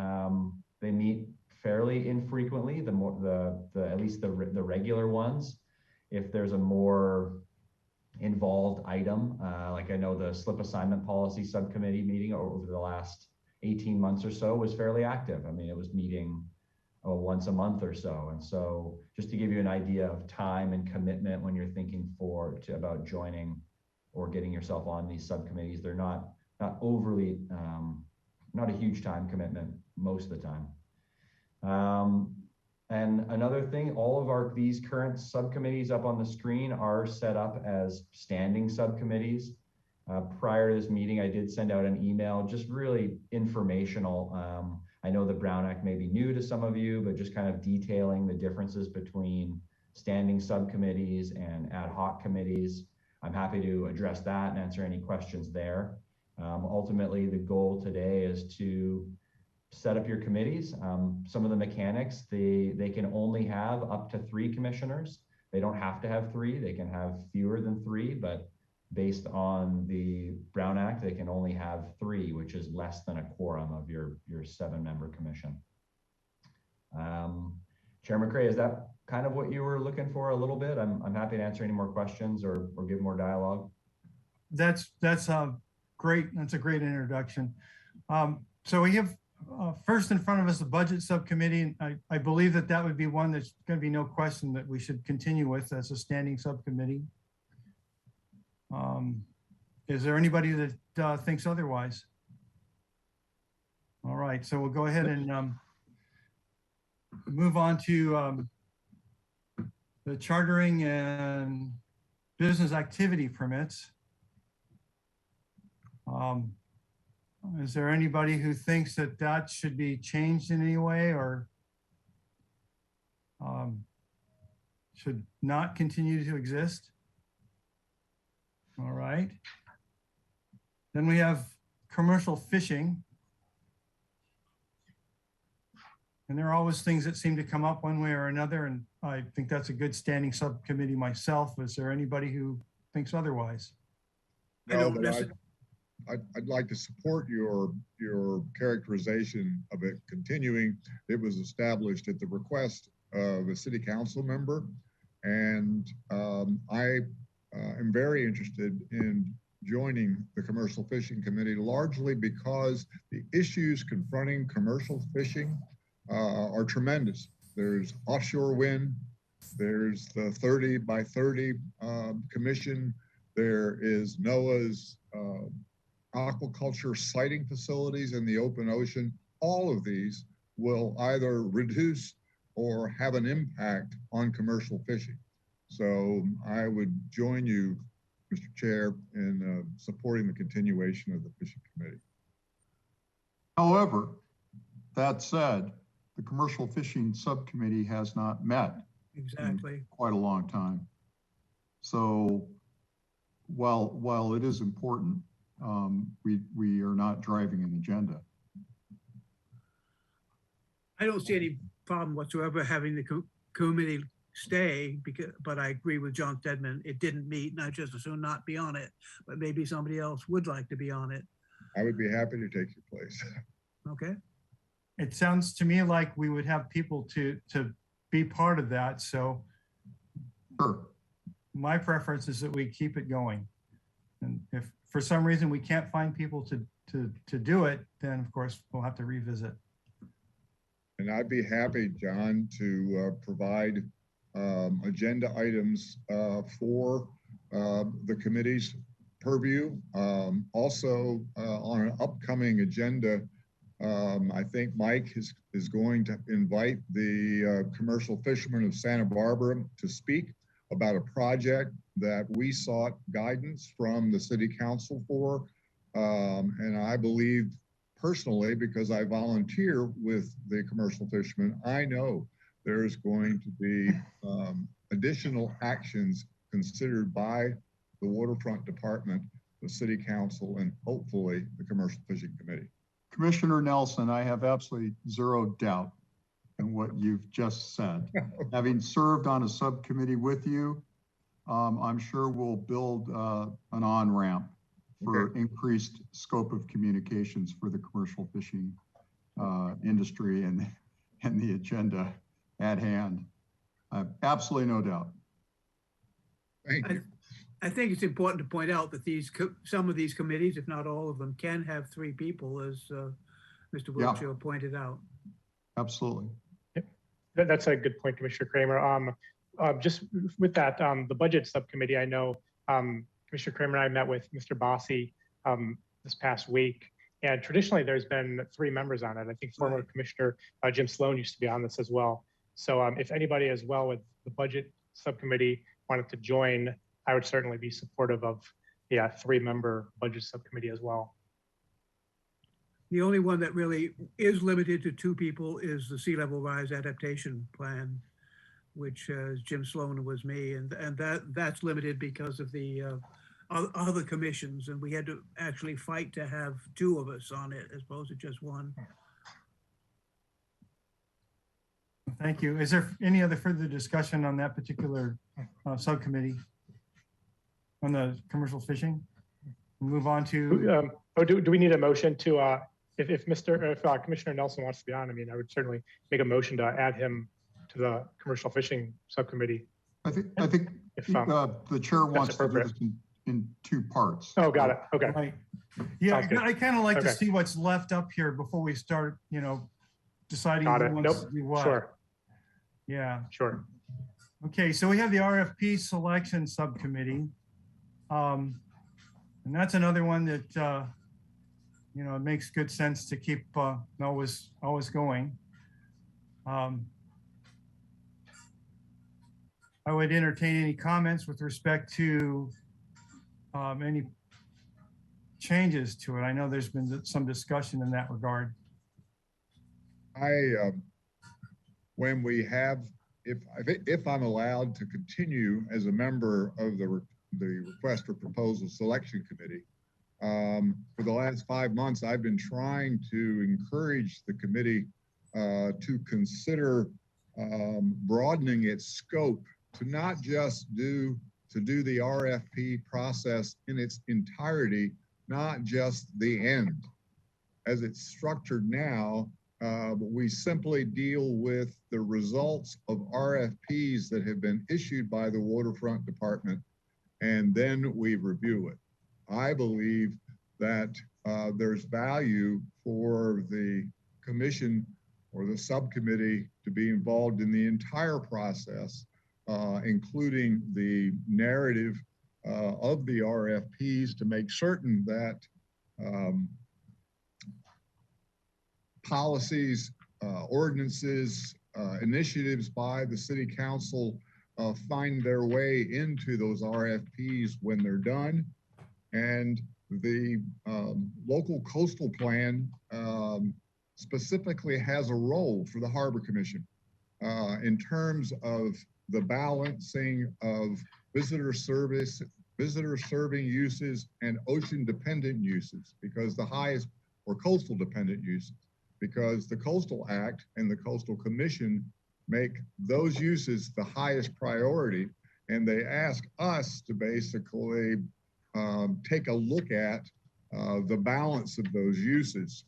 They meet fairly infrequently, at least the regular ones. If there's a more involved item, like I know the slip assignment policy subcommittee meeting over the last 18 months or so was fairly active. I mean, it was meeting once a month or so. And so just to give you an idea of time and commitment when you're thinking about joining or getting yourself on these subcommittees, they're not overly, not a huge time commitment most of the time. And another thing, all of these current subcommittees up on the screen are set up as standing subcommittees. Prior to this meeting, I did send out an email, just really informational. I know the Brown Act may be new to some of you, but just kind of detailing the differences between standing subcommittees and ad hoc committees. I'm happy to address that and answer any questions there. Ultimately, the goal today is to set up your committees. Some of the mechanics, they can only have up to 3 commissioners. They don't have to have 3, they can have fewer than 3, but based on the Brown Act, they can only have 3, which is less than a quorum of your 7-member commission. Chair McRae, is that kind of what you were looking for a little bit? I'm happy to answer any more questions or give more dialogue. That's great. That's a great introduction. So we have first in front of us, the budget subcommittee. I believe that that would be one that's going to be no question that we should continue with as a standing subcommittee. Is there anybody that thinks otherwise? All right, so we'll go ahead and move on to the chartering and business activity permits. Is there anybody who thinks that that should be changed in any way or should not continue to exist? All right. Then we have commercial fishing. And there are always things that seem to come up one way or another, and I think that's a good standing subcommittee myself. Is there anybody who thinks otherwise? No, but I'd like to support your characterization of it continuing. It was established at the request of a city council member, and I am very interested in joining the commercial fishing committee, largely because the issues confronting commercial fishing are tremendous. There's offshore wind, there's the 30 by 30 commission, there is NOAA's aquaculture siting facilities in the open ocean. All of these will either reduce or have an impact on commercial fishing. So I would join you, Mr. Chair, in supporting the continuation of the fishing committee. However, that said, the commercial fishing subcommittee has not met in quite a long time. So while it is important, we are not driving an agenda. I don't see any problem whatsoever having the committee stay, but I agree with John Stedman. It didn't meet, and I just as soon not be on it, but maybe somebody else would like to be on it. I would be happy to take your place. Okay. It sounds to me like we would have people to be part of that. So sure. My preference is that we keep it going. And if for some reason we can't find people to do it, then of course we'll have to revisit. And I'd be happy, John, to provide agenda items for the committee's purview. Also on an upcoming agenda, I think Mike is going to invite the commercial fishermen of Santa Barbara to speak about a project that we sought guidance from the city council for. And I believe personally, because I volunteer with the commercial fishermen, I know there's going to be additional actions considered by the waterfront department, the city council, and hopefully the commercial fishing committee. Commissioner Nelson, I have absolutely zero doubt in what you've just said. Having served on a subcommittee with you, I'm sure we'll build an on-ramp for increased scope of communications for the commercial fishing industry and the agenda at hand. I have absolutely no doubt. Thank you. I think it's important to point out that some of these committees, if not all of them, can have 3 people, as Mr. Wiltshire pointed out. Absolutely. Yep. That's a good point, Commissioner Kramer. Just with that, the budget subcommittee, I know Commissioner Kramer and I met with Mr. Bossi this past week, and traditionally there's been 3 members on it. I think former Commissioner Jim Sloan used to be on this as well. So if anybody as well with the budget subcommittee wanted to join, I would certainly be supportive of the 3-member budget subcommittee as well. The only one that really is limited to 2 people is the sea level rise adaptation plan, which Jim Sloan was me, and that's limited because of the other commissions, and we had to actually fight to have 2 of us on it as opposed to just 1. Thank you. Is there any other further discussion on that particular subcommittee on the commercial fishing? We'll move on to. Do we need a motion to, if Commissioner Nelson wants to be on, I mean, I would certainly make a motion to add him to the commercial fishing subcommittee. I think if the chair wants to give us in two parts. Oh, got it. Okay. Right. Yeah, Sounds good. I kind of like to Okay. see what's left up here before we start, deciding Got who it. wants to Nope. do what. Sure. Yeah. Sure. Okay, so we have the RFP selection subcommittee. And that's another one that, it makes good sense to keep always going. I would entertain any comments with respect to any changes to it. I know there's been some discussion in that regard. When we have, if I'm allowed to continue as a member of the request for proposal selection committee, for the last 5 months, I've been trying to encourage the committee to consider broadening its scope to not just do the RFP process in its entirety, not just the end. As it's structured now, we simply deal with the results of RFPs that have been issued by the Waterfront Department, and then we review it. I believe that there's value for the commission or the subcommittee to be involved in the entire process, including the narrative of the RFPs to make certain that policies, ordinances, initiatives by the city council find their way into those RFPs when they're done. And the local coastal plan specifically has a role for the Harbor Commission in terms of the balancing of visitor serving uses and ocean dependent uses, because the highest, or coastal dependent uses, because the Coastal Act and the Coastal Commission make those uses the highest priority, and they ask us to basically take a look at the balance of those uses.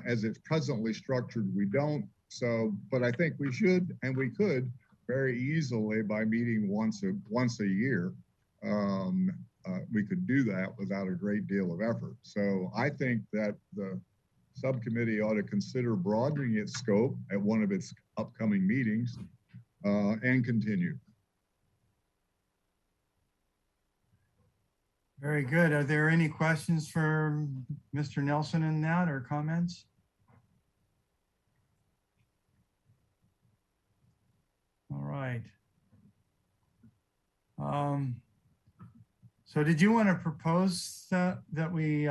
As it's presently structured, we don't. So, but I think we should, and we could very easily, by meeting once a year, we could do that without a great deal of effort. So I think that the subcommittee ought to consider broadening its scope at one of its upcoming meetings and continue. Very good. Are there any questions for Mr. Nelson in that, or comments? All right. So did you want to propose that we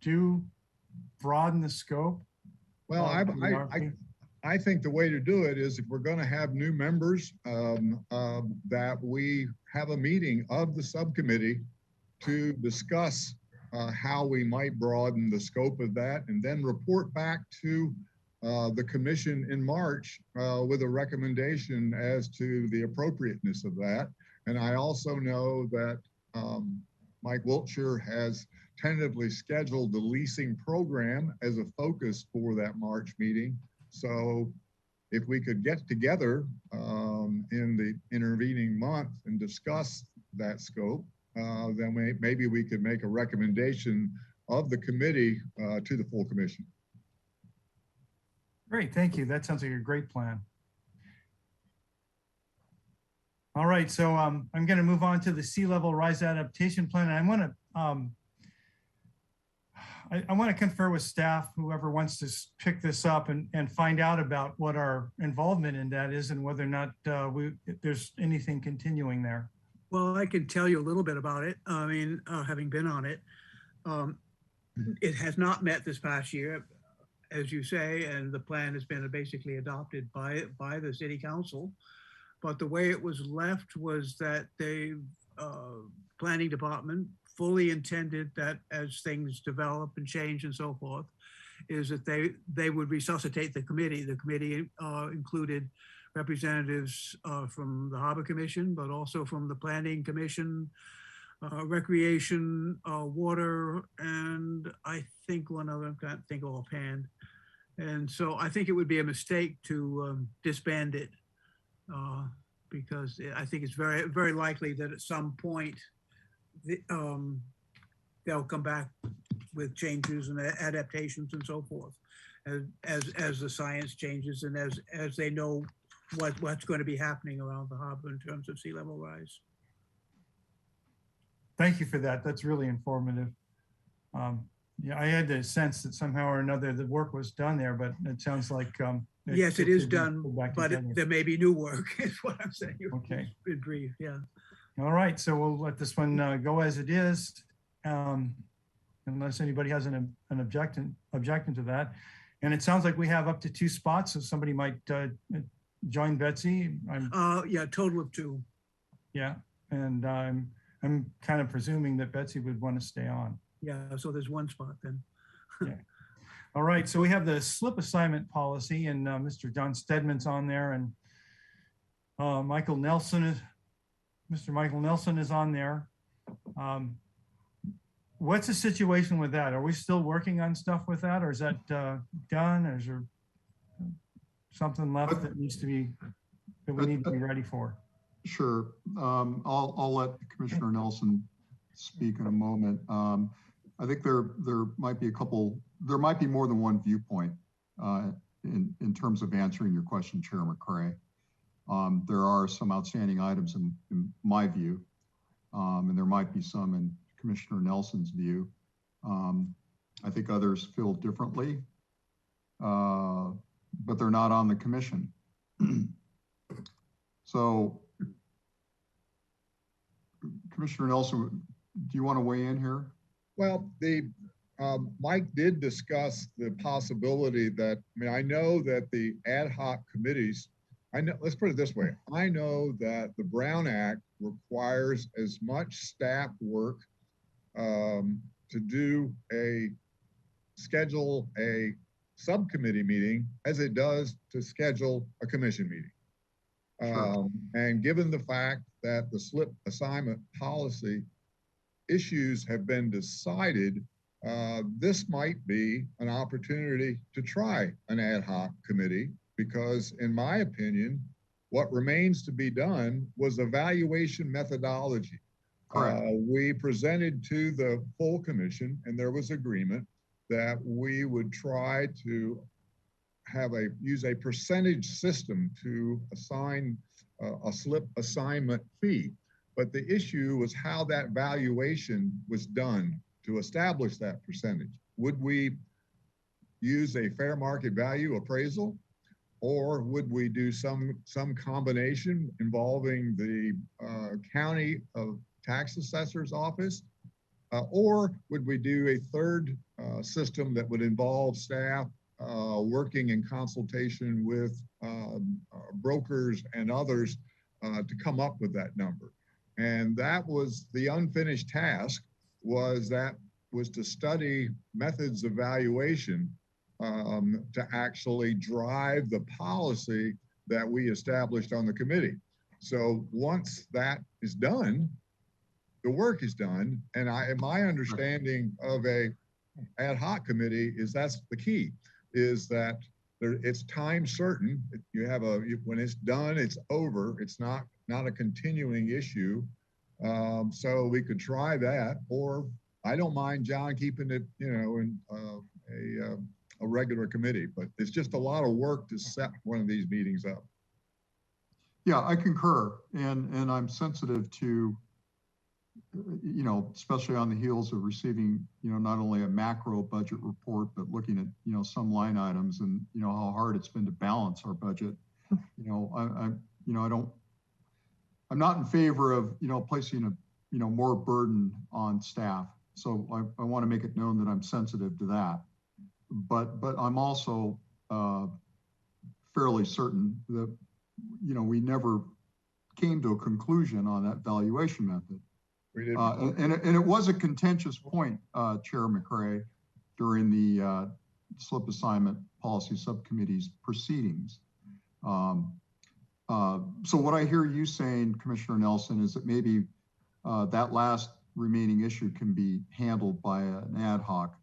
do broaden the scope? Well, I think the way to do it is, if we're going to have new members, that we have a meeting of the subcommittee to discuss how we might broaden the scope of that, and then report back to the commission in March with a recommendation as to the appropriateness of that. And I also know that Mike Wiltshire has tentatively scheduled the leasing program as a focus for that March meeting. So if we could get together in the intervening month and discuss that scope, then maybe we could make a recommendation of the committee to the full commission. Great, thank you. That sounds like a great plan. All right, so I'm going to move on to the sea level rise adaptation plan. And I want to confer with staff, whoever wants to pick this up, and find out about what our involvement in that is, and whether or not if there's anything continuing there. Well, I can tell you a little bit about it. I mean, having been on it, it has not met this past year, as you say, and the plan has been basically adopted by the city council. But the way it was left was that the planning department fully intended that as things develop and change and so forth, is that they would resuscitate the committee. The committee included representatives from the Harbor Commission, but also from the Planning Commission, Recreation, Water, and I think one other, I can't think offhand. And so I think it would be a mistake to disband it, because I think it's very, very likely that at some point they'll come back with changes and adaptations and so forth as the science changes and as they know what's going to be happening around the harbor in terms of sea level rise. Thank you for that. That's really informative. Yeah, I had the sense that somehow or another the work was done there, but it sounds like yes, it is could be done, pulled back but together. there may be new work, is what I'm saying. Okay. In brief, yeah. All right, so we'll let this one go as it is, unless anybody has an objection to that. And it sounds like we have up to 2 spots, so somebody might join Betsy. Yeah, total of 2. Yeah, and I'm kind of presuming that Betsy would want to stay on. Yeah, so there's 1 spot then. Yeah. All right, so we have the slip assignment policy, and Mr. John Stedman's on there, and Mr. Michael Nelson is on there. What's the situation with that? Are we still working on stuff with that, or is that done? Or is there something left that needs to be, that we need to be ready for? Sure. I'll let Commissioner Nelson speak in a moment. I think there might be there might be more than one viewpoint in terms of answering your question, Chair McCray. There are some outstanding items in my view, and there might be some in Commissioner Nelson's view. I think others feel differently, but they're not on the commission. So, Commissioner Nelson, do you want to weigh in here? Well, Mike did discuss the possibility that, I mean, I know that the ad hoc committees, let's put it this way. I know that the Brown Act requires as much staff work to schedule a subcommittee meeting as it does to schedule a commission meeting. Sure. And given the fact that the slip assignment policy issues have been decided, this might be an opportunity to try an ad hoc committee, because in my opinion, what remains to be done was evaluation methodology. We presented to the full commission, and there was agreement that we would try to use a percentage system to assign a slip assignment fee. But the issue was how that valuation was done to establish that percentage. Would we use a fair market value appraisal, or would we do some combination involving the county of tax assessor's office, or would we do a third system that would involve staff working in consultation with brokers and others to come up with that number? And that was the unfinished task, was to study methods of valuation to actually drive the policy that we established on the committee. So once that is done, the work is done. And my understanding of a ad hoc committee is that's the key, is that it's time certain. You have when it's done, it's over. It's not a continuing issue. So we could try that, or I don't mind John keeping it, in a regular committee, but it's just a lot of work to set one of these meetings up. Yeah, I concur, and I'm sensitive to, especially on the heels of receiving, not only a macro budget report, but looking at, some line items and, how hard it's been to balance our budget. I'm not in favor of, placing more burden on staff. So I want to make it known that I'm sensitive to that. But I'm also fairly certain that, we never came to a conclusion on that valuation method. And it was a contentious point, Chair McCray, during the slip assignment policy subcommittee's proceedings. So what I hear you saying, Commissioner Nelson, is that maybe that last remaining issue can be handled by an ad hoc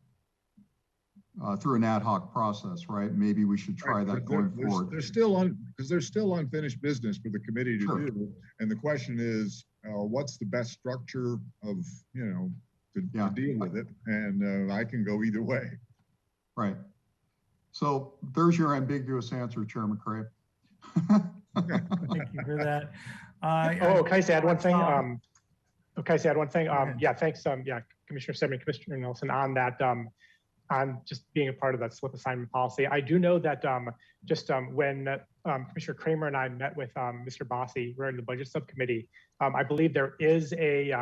through an ad hoc process, right? Maybe we should try Right, that but going there's- forward. There's still because there's still unfinished business for the committee to Sure. do. And the question is, what's the best structure of, to Yeah. deal with it? And I can go either way. Right. So there's your ambiguous answer, Chair McCray. Thank you for that. Oh, can I just add one thing? Okay, so add one thing. ahead. Yeah, thanks. Yeah, Commissioner Stedman, Commissioner Nelson, on that, on just being a part of that slip assignment policy. I do know that when Commissioner Kramer and I met with Mr. Bossi, we're in the budget subcommittee. I believe there is a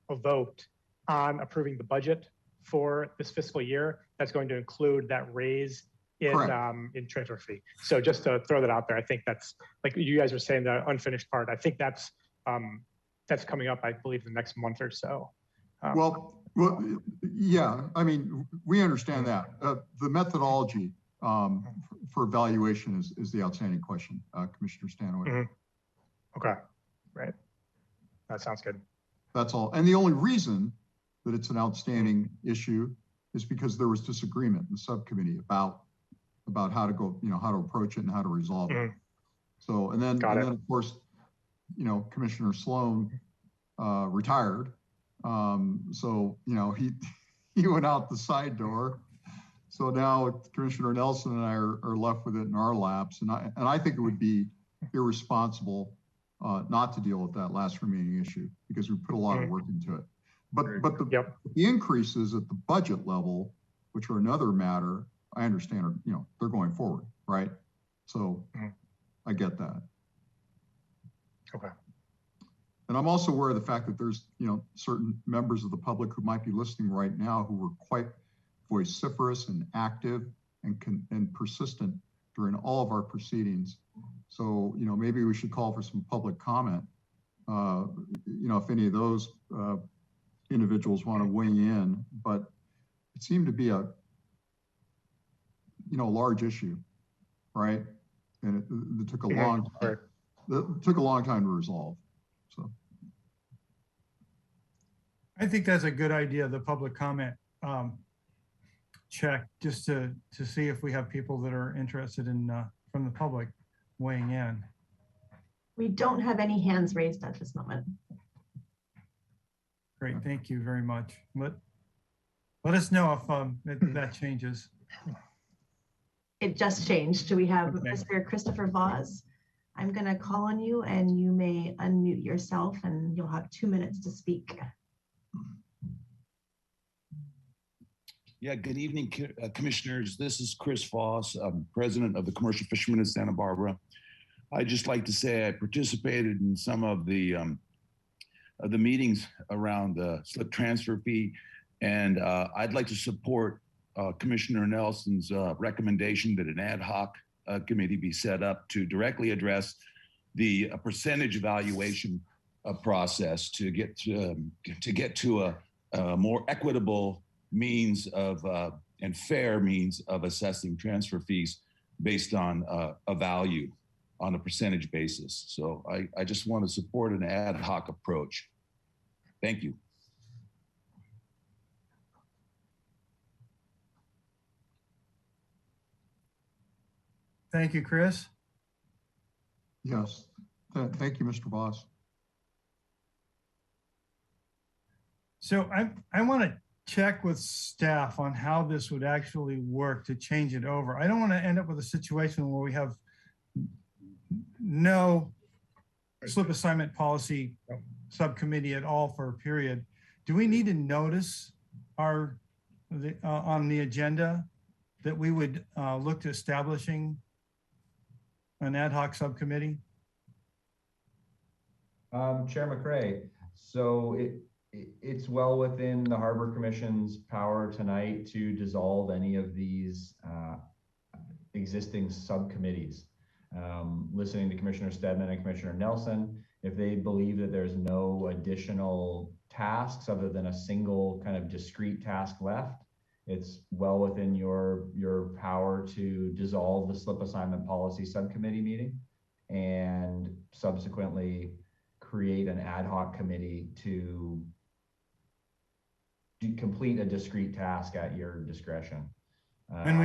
vote on approving the budget for this fiscal year that's going to include that raise in transfer fee. So just to throw that out there, I think that's, like you guys were saying, the unfinished part. I think that's coming up, I believe, the next month or so. Well, yeah, I mean, we understand that. The methodology for evaluation is the outstanding question, Commissioner Stanaway. Mm-hmm. Okay, right. That sounds good. That's all. And the only reason that it's an outstanding issue is because there was disagreement in the subcommittee about how to go, how to approach it and how to resolve it. So, and then of course, Commissioner Sloan retired. So, he went out the side door. So now Commissioner Nelson and I are left with it in our laps. And I think it would be irresponsible not to deal with that last remaining issue because we put a lot of work into it. But the increases at the budget level, which are another matter, I understand are, they're going forward, right? So I get that. Okay. And I'm also aware of the fact that there's, certain members of the public who might be listening right now who were quite vociferous and active and persistent during all of our proceedings. So, maybe we should call for some public comment. If any of those individuals want to weigh in, but it seemed to be a large issue, right? And it took a long time. It took a long time to resolve. So I think that's a good idea, the public comment check, just to see if we have people that are interested in from the public weighing in. We don't have any hands raised at this moment. Great, thank you very much. Let us know if that changes. It just changed. Do we have Okay. Mr. Christopher Voss? I'm going to call on you and you may unmute yourself and you'll have 2 minutes to speak. Yeah, good evening, commissioners. This is Chris Voss, president of the Commercial Fishermen of Santa Barbara. I'd just like to say I participated in some of the meetings around the slip transfer fee, and I'd like to support Commissioner Nelson's recommendation that an ad hoc committee be set up to directly address the percentage evaluation process to get to a more equitable means of and fair means of assessing transfer fees based on a value on a percentage basis. So I just want to support an ad hoc approach. Thank you. Thank you, Chris. yes, thank you, Mr. Voss. So I want to check with staff on how this would actually work to change it over. I don't want to end up with a situation where we have no slip assignment policy subcommittee at all for a period. Do we need to notice on the agenda that we would look to establishing an ad hoc subcommittee? Chair McCray, so it's well within the Harbor Commission's power tonight to dissolve any of these existing subcommittees. Listening to Commissioner Stedman and Commissioner Nelson, if they believe that there's no additional tasks other than a single kind of discrete task left, it's well within your power to dissolve the slip assignment policy subcommittee meeting and subsequently create an ad hoc committee to complete a discrete task at your discretion. And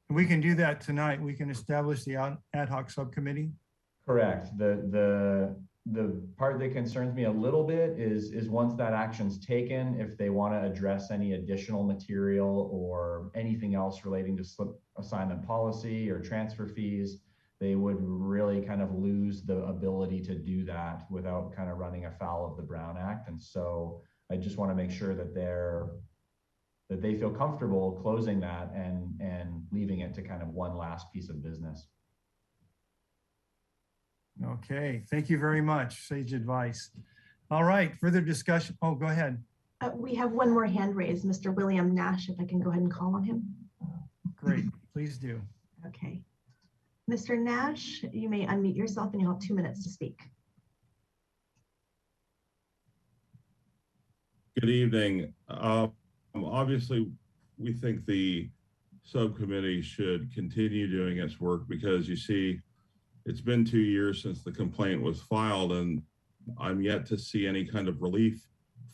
we can do that tonight. We can establish the ad hoc subcommittee. Correct. The part that concerns me a little bit is once that action's taken, if they want to address any additional material or anything else relating to slip assignment policy or transfer fees, they would really kind of lose the ability to do that without kind of running afoul of the Brown Act. And so I just want to make sure that they feel comfortable closing that and leaving it to kind of one last piece of business. Okay, thank you very much. Sage advice. All right, further discussion. Oh, go ahead. We have one more hand raised, Mr. William Nash, if I can go ahead and call on him. Great, please do. Okay. Mr. Nash, you may unmute yourself and you'll have 2 minutes to speak. Good evening. Obviously, we think the subcommittee should continue doing its work because you see, it's been 2 years since the complaint was filed and I'm yet to see any kind of relief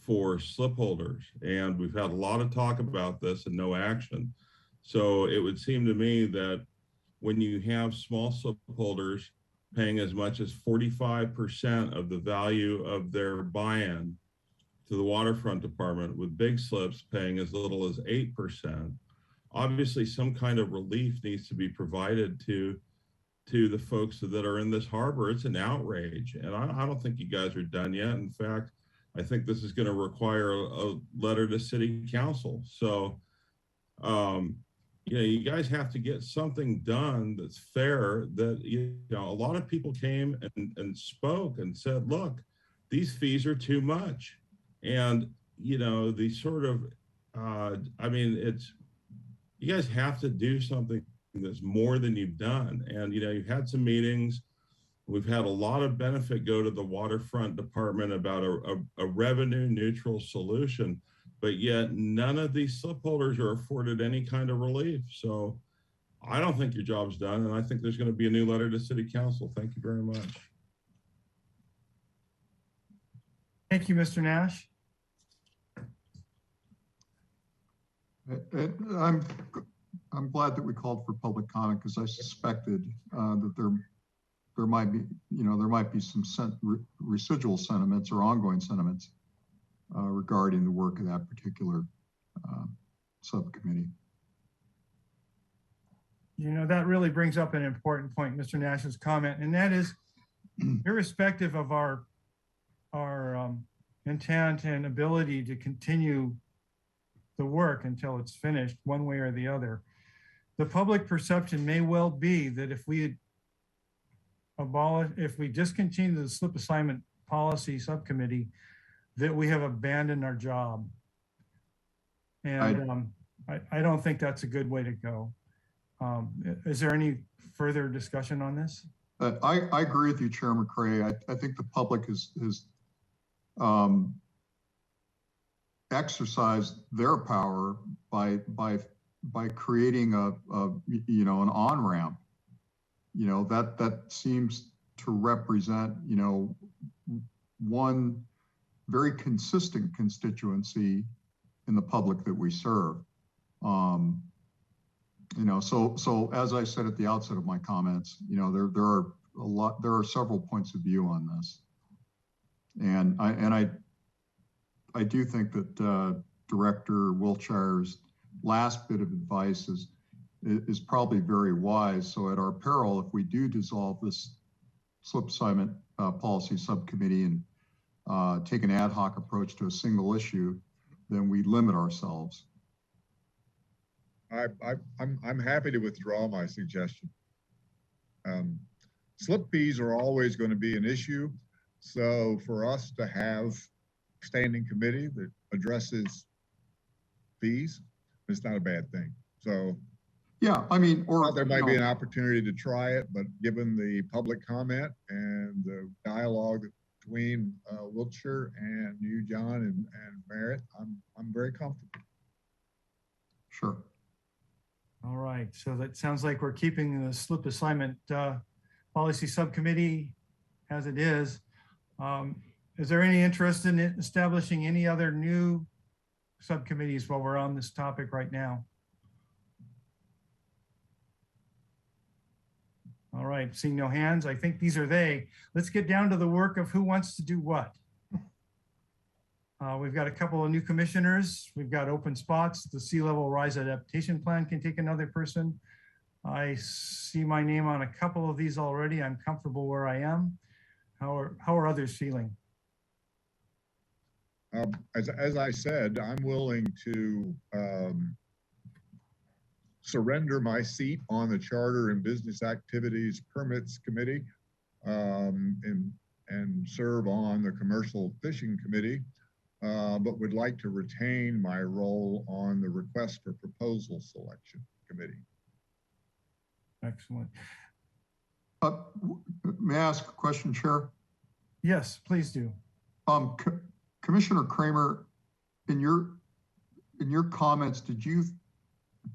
for slip holders. And we've had a lot of talk about this and no action. So it would seem to me that when you have small slip holders paying as much as 45% of the value of their buy-in to the waterfront department, with big slips paying as little as 8%, obviously some kind of relief needs to be provided to the folks that are in this harbor. It's an outrage. And I don't think you guys are done yet. In fact, I think this is going to require a letter to city council. So, you guys have to get something done that's fair. That, a lot of people came and spoke and said, look, these fees are too much. And, the sort of, you guys have to do something that's more than you've done. And, you've had some meetings. We've had a lot of benefit go to the waterfront department about a revenue neutral solution, but yet none of these slip holders are afforded any kind of relief. So I don't think your job's done. And I think there's going to be a new letter to city council. Thank you very much. Thank you, Mr. Nash. I'm glad that we called for public comment because I suspected that there might be some residual sentiments or ongoing sentiments regarding the work of that particular subcommittee. That really brings up an important point, Mr. Nash's comment, and that is, irrespective of our intent and ability to continue the work until it's finished one way or the other, the public perception may well be that if we discontinue the slip assignment policy subcommittee, that we have abandoned our job. And I don't think that's a good way to go. Is there any further discussion on this? I agree with you, Chair McCray. I think the public has exercised their power by creating an on-ramp. That seems to represent one very consistent constituency in the public that we serve. So as I said at the outset of my comments, there are several points of view on this, and I do think that Director Wiltshire's last bit of advice is probably very wise. So at our peril, if we do dissolve this slip assignment policy subcommittee and take an ad hoc approach to a single issue, then we limit ourselves. I'm happy to withdraw my suggestion. Slip fees are always going to be an issue. So for us to have a standing committee that addresses fees, it's not a bad thing. So yeah, or there might be an opportunity to try it, but given the public comment and the dialogue between Wiltshire and you, John, and Merritt, I'm very comfortable. Sure. All right, so that sounds like we're keeping the slip assignment policy subcommittee as it is. Is there any interest in establishing any other new subcommittees while we're on this topic right now? right, seeing no hands, I think these are they. Let's get down to the work of who wants to do what. We've got a couple of new commissioners. We've got open spots. The sea level rise adaptation plan can take another person. I see my name on a couple of these already. I'm comfortable where I am. How are others feeling? As I said, I'm willing to surrender my seat on the Charter and Business Activities Permits Committee and serve on the Commercial Fishing Committee, but would like to retain my role on the Request for Proposal Selection Committee. Excellent. May I ask a question, Chair? Yes, please do. Commissioner Kramer, in your comments, do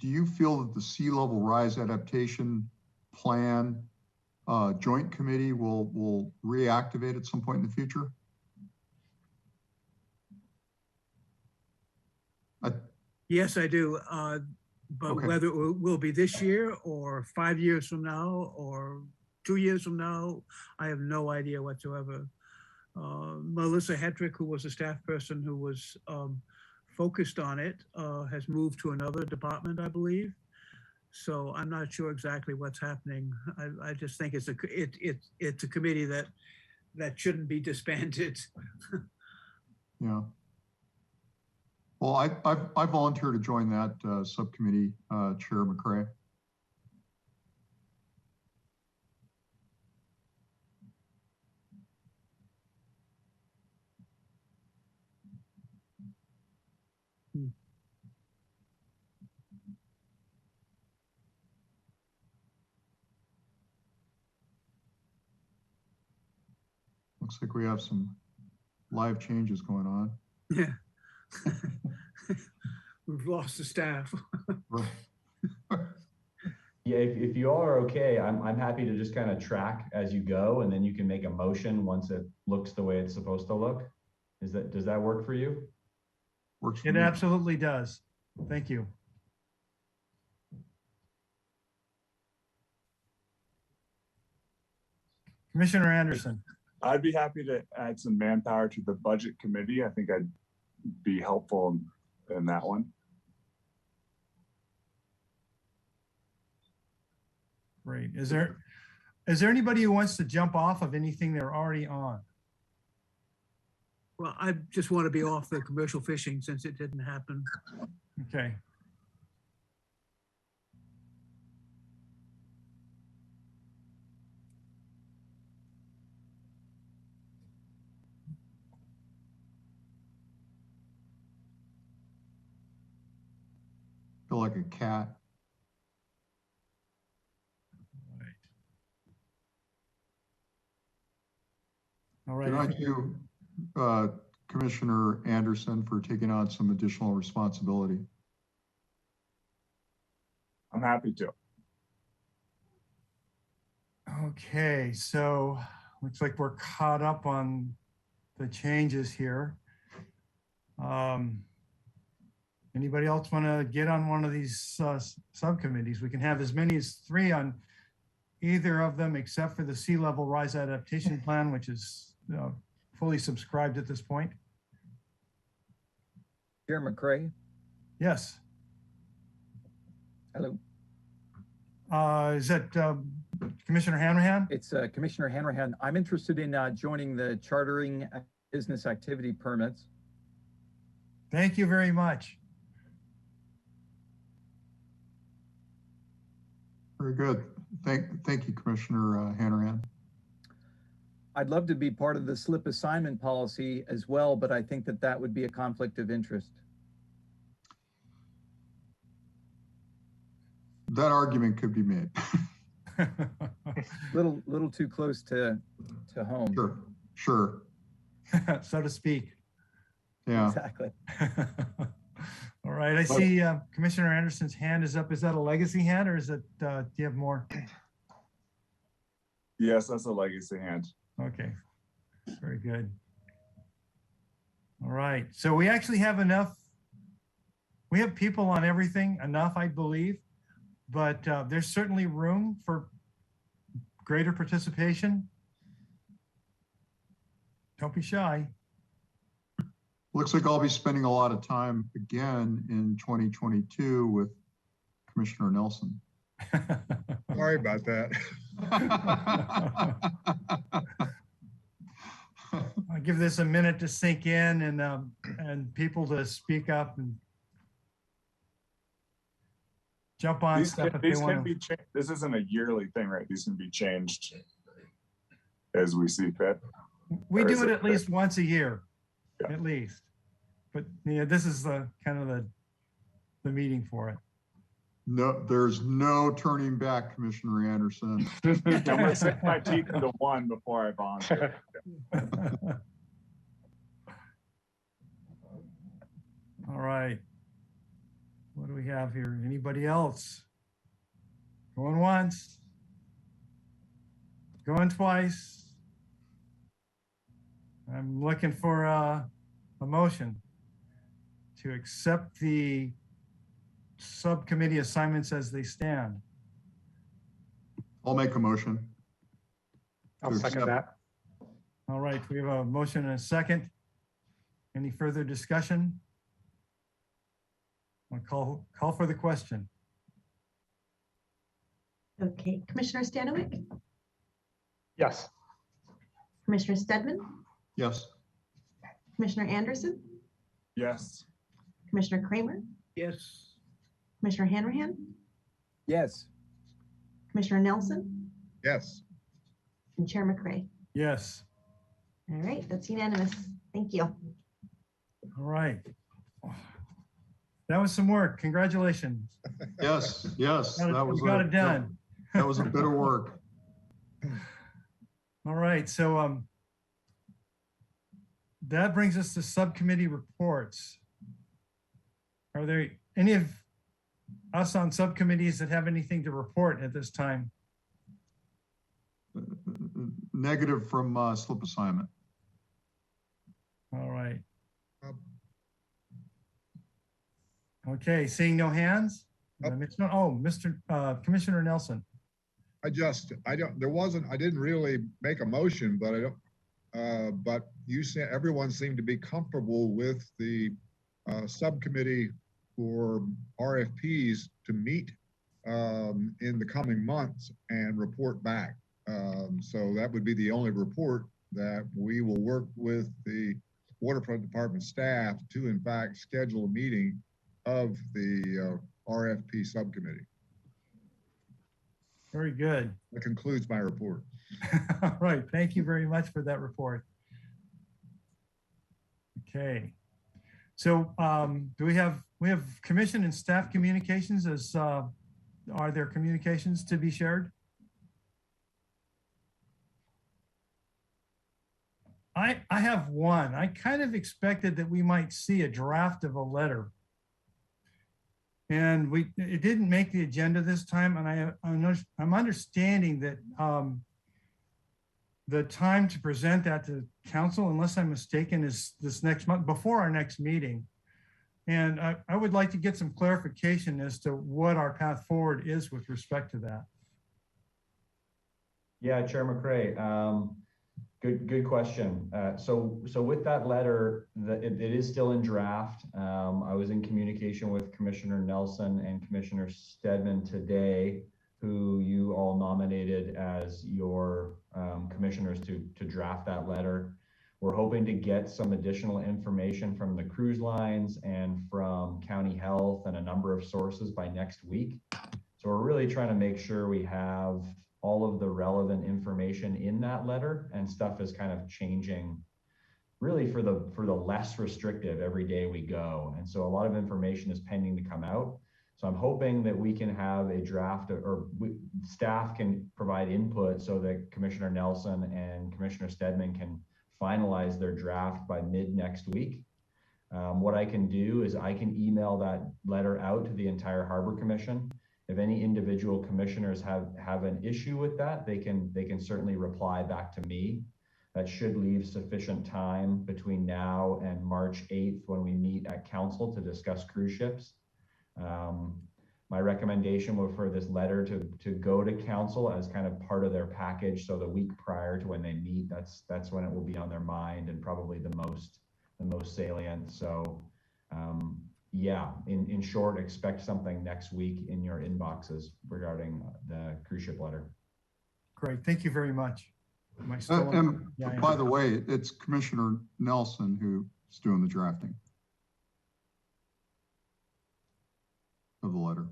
you feel that the sea level rise adaptation plan joint committee will reactivate at some point in the future? Yes, I do. But Okay. whether it will be this year or 5 years from now or 2 years from now, I have no idea whatsoever. Melissa Hetrick, who was a staff person who was focused on it, has moved to another department, I believe. So I'm not sure exactly what's happening. I just think it's a committee that shouldn't be disbanded. Yeah. Well, I volunteer to join that subcommittee, Chair McCray. Looks like we have some live changes going on. Yeah. We've lost the staff. Right. Yeah, if you all are okay, I'm happy to just kind of track as you go, and then you can make a motion once it looks the way it's supposed to look. Does that work for you? Works for It me. absolutely does. Thank you. Commissioner Anderson. I'd be happy to add some manpower to the budget committee. I think I'd be helpful in that one. Great. Is there anybody who wants to jump off of anything they're already on? Well, I just want to be off the commercial fishing since it didn't happen. Okay. Feel like a cat. All right. Thank you, Commissioner Anderson, for taking on some additional responsibility. I'm happy to. Okay, so looks like we're caught up on the changes here. Anybody else want to get on one of these subcommittees? We can have as many as 3 on either of them, except for the sea level rise adaptation plan, which is fully subscribed at this point. Chair McCray. Yes. Hello. Is that Commissioner Hanrahan? It's Commissioner Hanrahan. I'm interested in joining the chartering business activity permits. Thank you very much. Very good. Thank you, Commissioner Hanrahan. I'd love to be part of the slip assignment policy as well, but I think that would be a conflict of interest. That argument could be made. little too close to home. Sure. So to speak. Yeah. Exactly. All right, I see Commissioner Anderson's hand is up. Is that a legacy hand or is it, do you have more? Yes, that's a legacy hand. Okay, very good. All right, so we actually have enough. We have people on everything, enough, I believe, but there's certainly room for greater participation? Don't be shy. Looks like I'll be spending a lot of time again in 2022 with Commissioner Nelson. Sorry about that. I'll give this a minute to sink in and people to speak up and jump on stuff if they These can want to. be changed. This isn't a yearly thing, right? These can be changed as we see fit. We Or do is it it at least once a year, Yeah. at least. But yeah, this is the kind of the meeting for it. No, there's no turning back, Commissioner Anderson. I'm gonna sink my teeth into one before I volunteer. All right. What do we have here? Anybody else? Going once? Going twice? I'm looking for a motion to accept the subcommittee assignments as they stand. I'll make a motion. I'll second that. All right, we have a motion and a second. Any further discussion? I'll call for the question. Okay, Commissioner Stanowick, Yes. Commissioner Stedman, Yes. Commissioner Anderson, Yes. Commissioner Kramer, Yes. Commissioner Hanrahan, Yes. Commissioner Nelson, Yes. and Chair McCray. Yes. All right, that's unanimous. Thank you. All right. That was some work. Congratulations. Yes, yes. We That was got it done. That was a bit of work. All right, so that brings us to subcommittee reports. Are there any of us on subcommittees that have anything to report at this time? Negative from slip assignment. All right. Um, Okay, seeing no hands? Mr. Commissioner Nelson. I didn't really make a motion, but you said everyone seemed to be comfortable with the subcommittee for RFPs to meet in the coming months and report back. So that would be the only report, that we will work with the Waterfront Department staff to in fact schedule a meeting of the RFP subcommittee. Very good. That concludes my report. All right, thank you very much for that report. Okay, so do we have commission and staff communications? Are there communications to be shared? I have one. I kind of expected that we might see a draft of a letter. And it didn't make the agenda this time, and I'm understanding that the time to present that to council, unless I'm mistaken, is this next month, before our next meeting. And I would like to get some clarification as to what our path forward is with respect to that. Yeah, Chair McCray, good question. So with that letter, it is still in draft. I was in communication with Commissioner Nelson and Commissioner Stedman today, who you all nominated as your commissioners to draft that letter. We're hoping to get some additional information from the cruise lines and from county health and a number of sources by next week. So we're really trying to make sure we have all of the relevant information in that letter, and stuff is kind of changing really for the less restrictive every day we go. And so a lot of information is pending to come out. So I'm hoping that we can have a draft, or staff can provide input so that Commissioner Nelson and Commissioner Stedman can finalize their draft by mid next week. What I can do is I can email that letter out to the entire Harbor Commission. If any individual commissioners have an issue with that, they can certainly reply back to me. That should leave sufficient time between now and March 8th when we meet at council to discuss cruise ships. my recommendation was for this letter to go to council as kind of part of their package. So the week prior to when they meet, that's when it will be on their mind and probably the most salient. So yeah, in short, expect something next week in your inboxes regarding the cruise ship letter. Great, thank you very much. Am I still on? And Yeah, I am. by the way, it's Commissioner Nelson who's doing the drafting of the letter.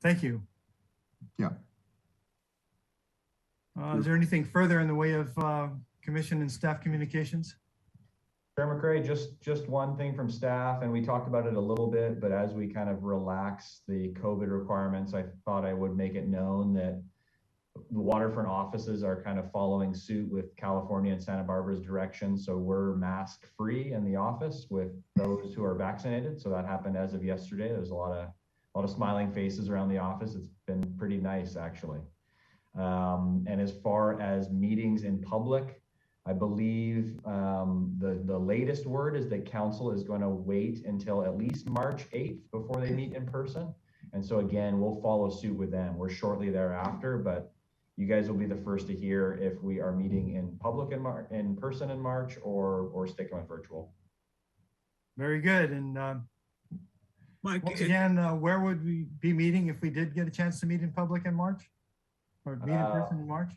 Thank you. Yeah. Is there anything further in the way of commission and staff communications? Chair McCray, just one thing from staff, and we talked about it a little bit, but as we kind of relax the COVID requirements, I thought I would make it known that the waterfront offices are kind of following suit with California and Santa Barbara's direction. So we're mask free in the office with those who are vaccinated. So that happened as of yesterday. There's a lot of smiling faces around the office. It's been pretty nice, actually. And as far as meetings in public, I believe the latest word is that council is going to wait until at least March 8th before they meet in person. And so again, we'll follow suit with them. We're shortly thereafter, but you guys will be the first to hear if we are meeting in public in person in March or sticking with virtual. Very good. And Mike, once again, where would we be meeting if we did get a chance to meet in public in March? Or meet in person in March?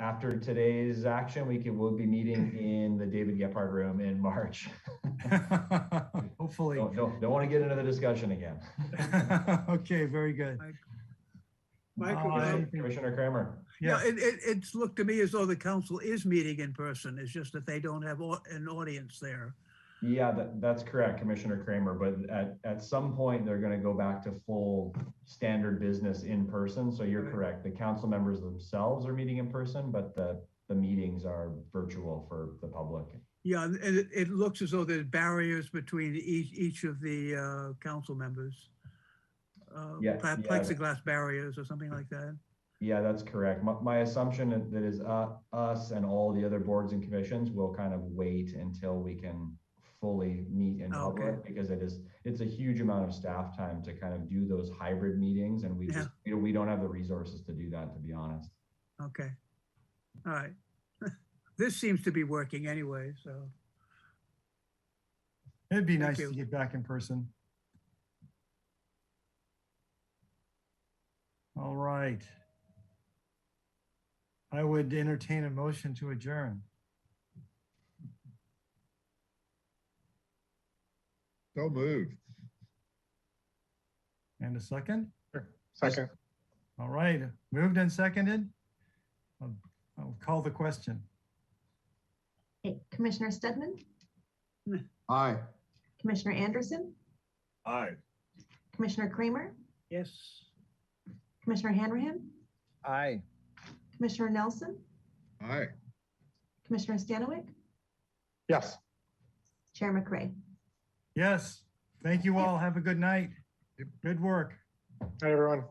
After today's action, we'll be meeting in the David Gephardt room in March. Hopefully. Don't want to get into the discussion again. Okay, very good. Mike, Commissioner Kramer. yeah, it's looked to me as though the council is meeting in person. It's just that they don't have an audience there. Yeah, that's correct, Commissioner Kramer. But at some point, they're going to go back to full standard business in person. So you're correct. The council members themselves are meeting in person, but the meetings are virtual for the public. Yeah, and it looks as though there's barriers between each of the council members. Yeah, plexiglass barriers or something like that. Yeah, that's correct. My assumption that is us and all the other boards and commissions will kind of wait until we can fully meet in public, because it's a huge amount of staff time to kind of do those hybrid meetings, and we don't have the resources to do that, to be honest. Okay, all right. This seems to be working anyway, so. It'd be nice to get back in person. All right. I would entertain a motion to adjourn. So moved. And a second? Sure. Second. All right, moved and seconded. I'll call the question. Okay, Commissioner Stedman, Aye. Commissioner Anderson, Aye. Commissioner Kramer, Yes. Commissioner Hanrahan, Aye. Commissioner Nelson, Aye. Commissioner Stanwyck, Yes. Chair McCray. Yes, thank you all. Have a good night. Good work. Hi, everyone.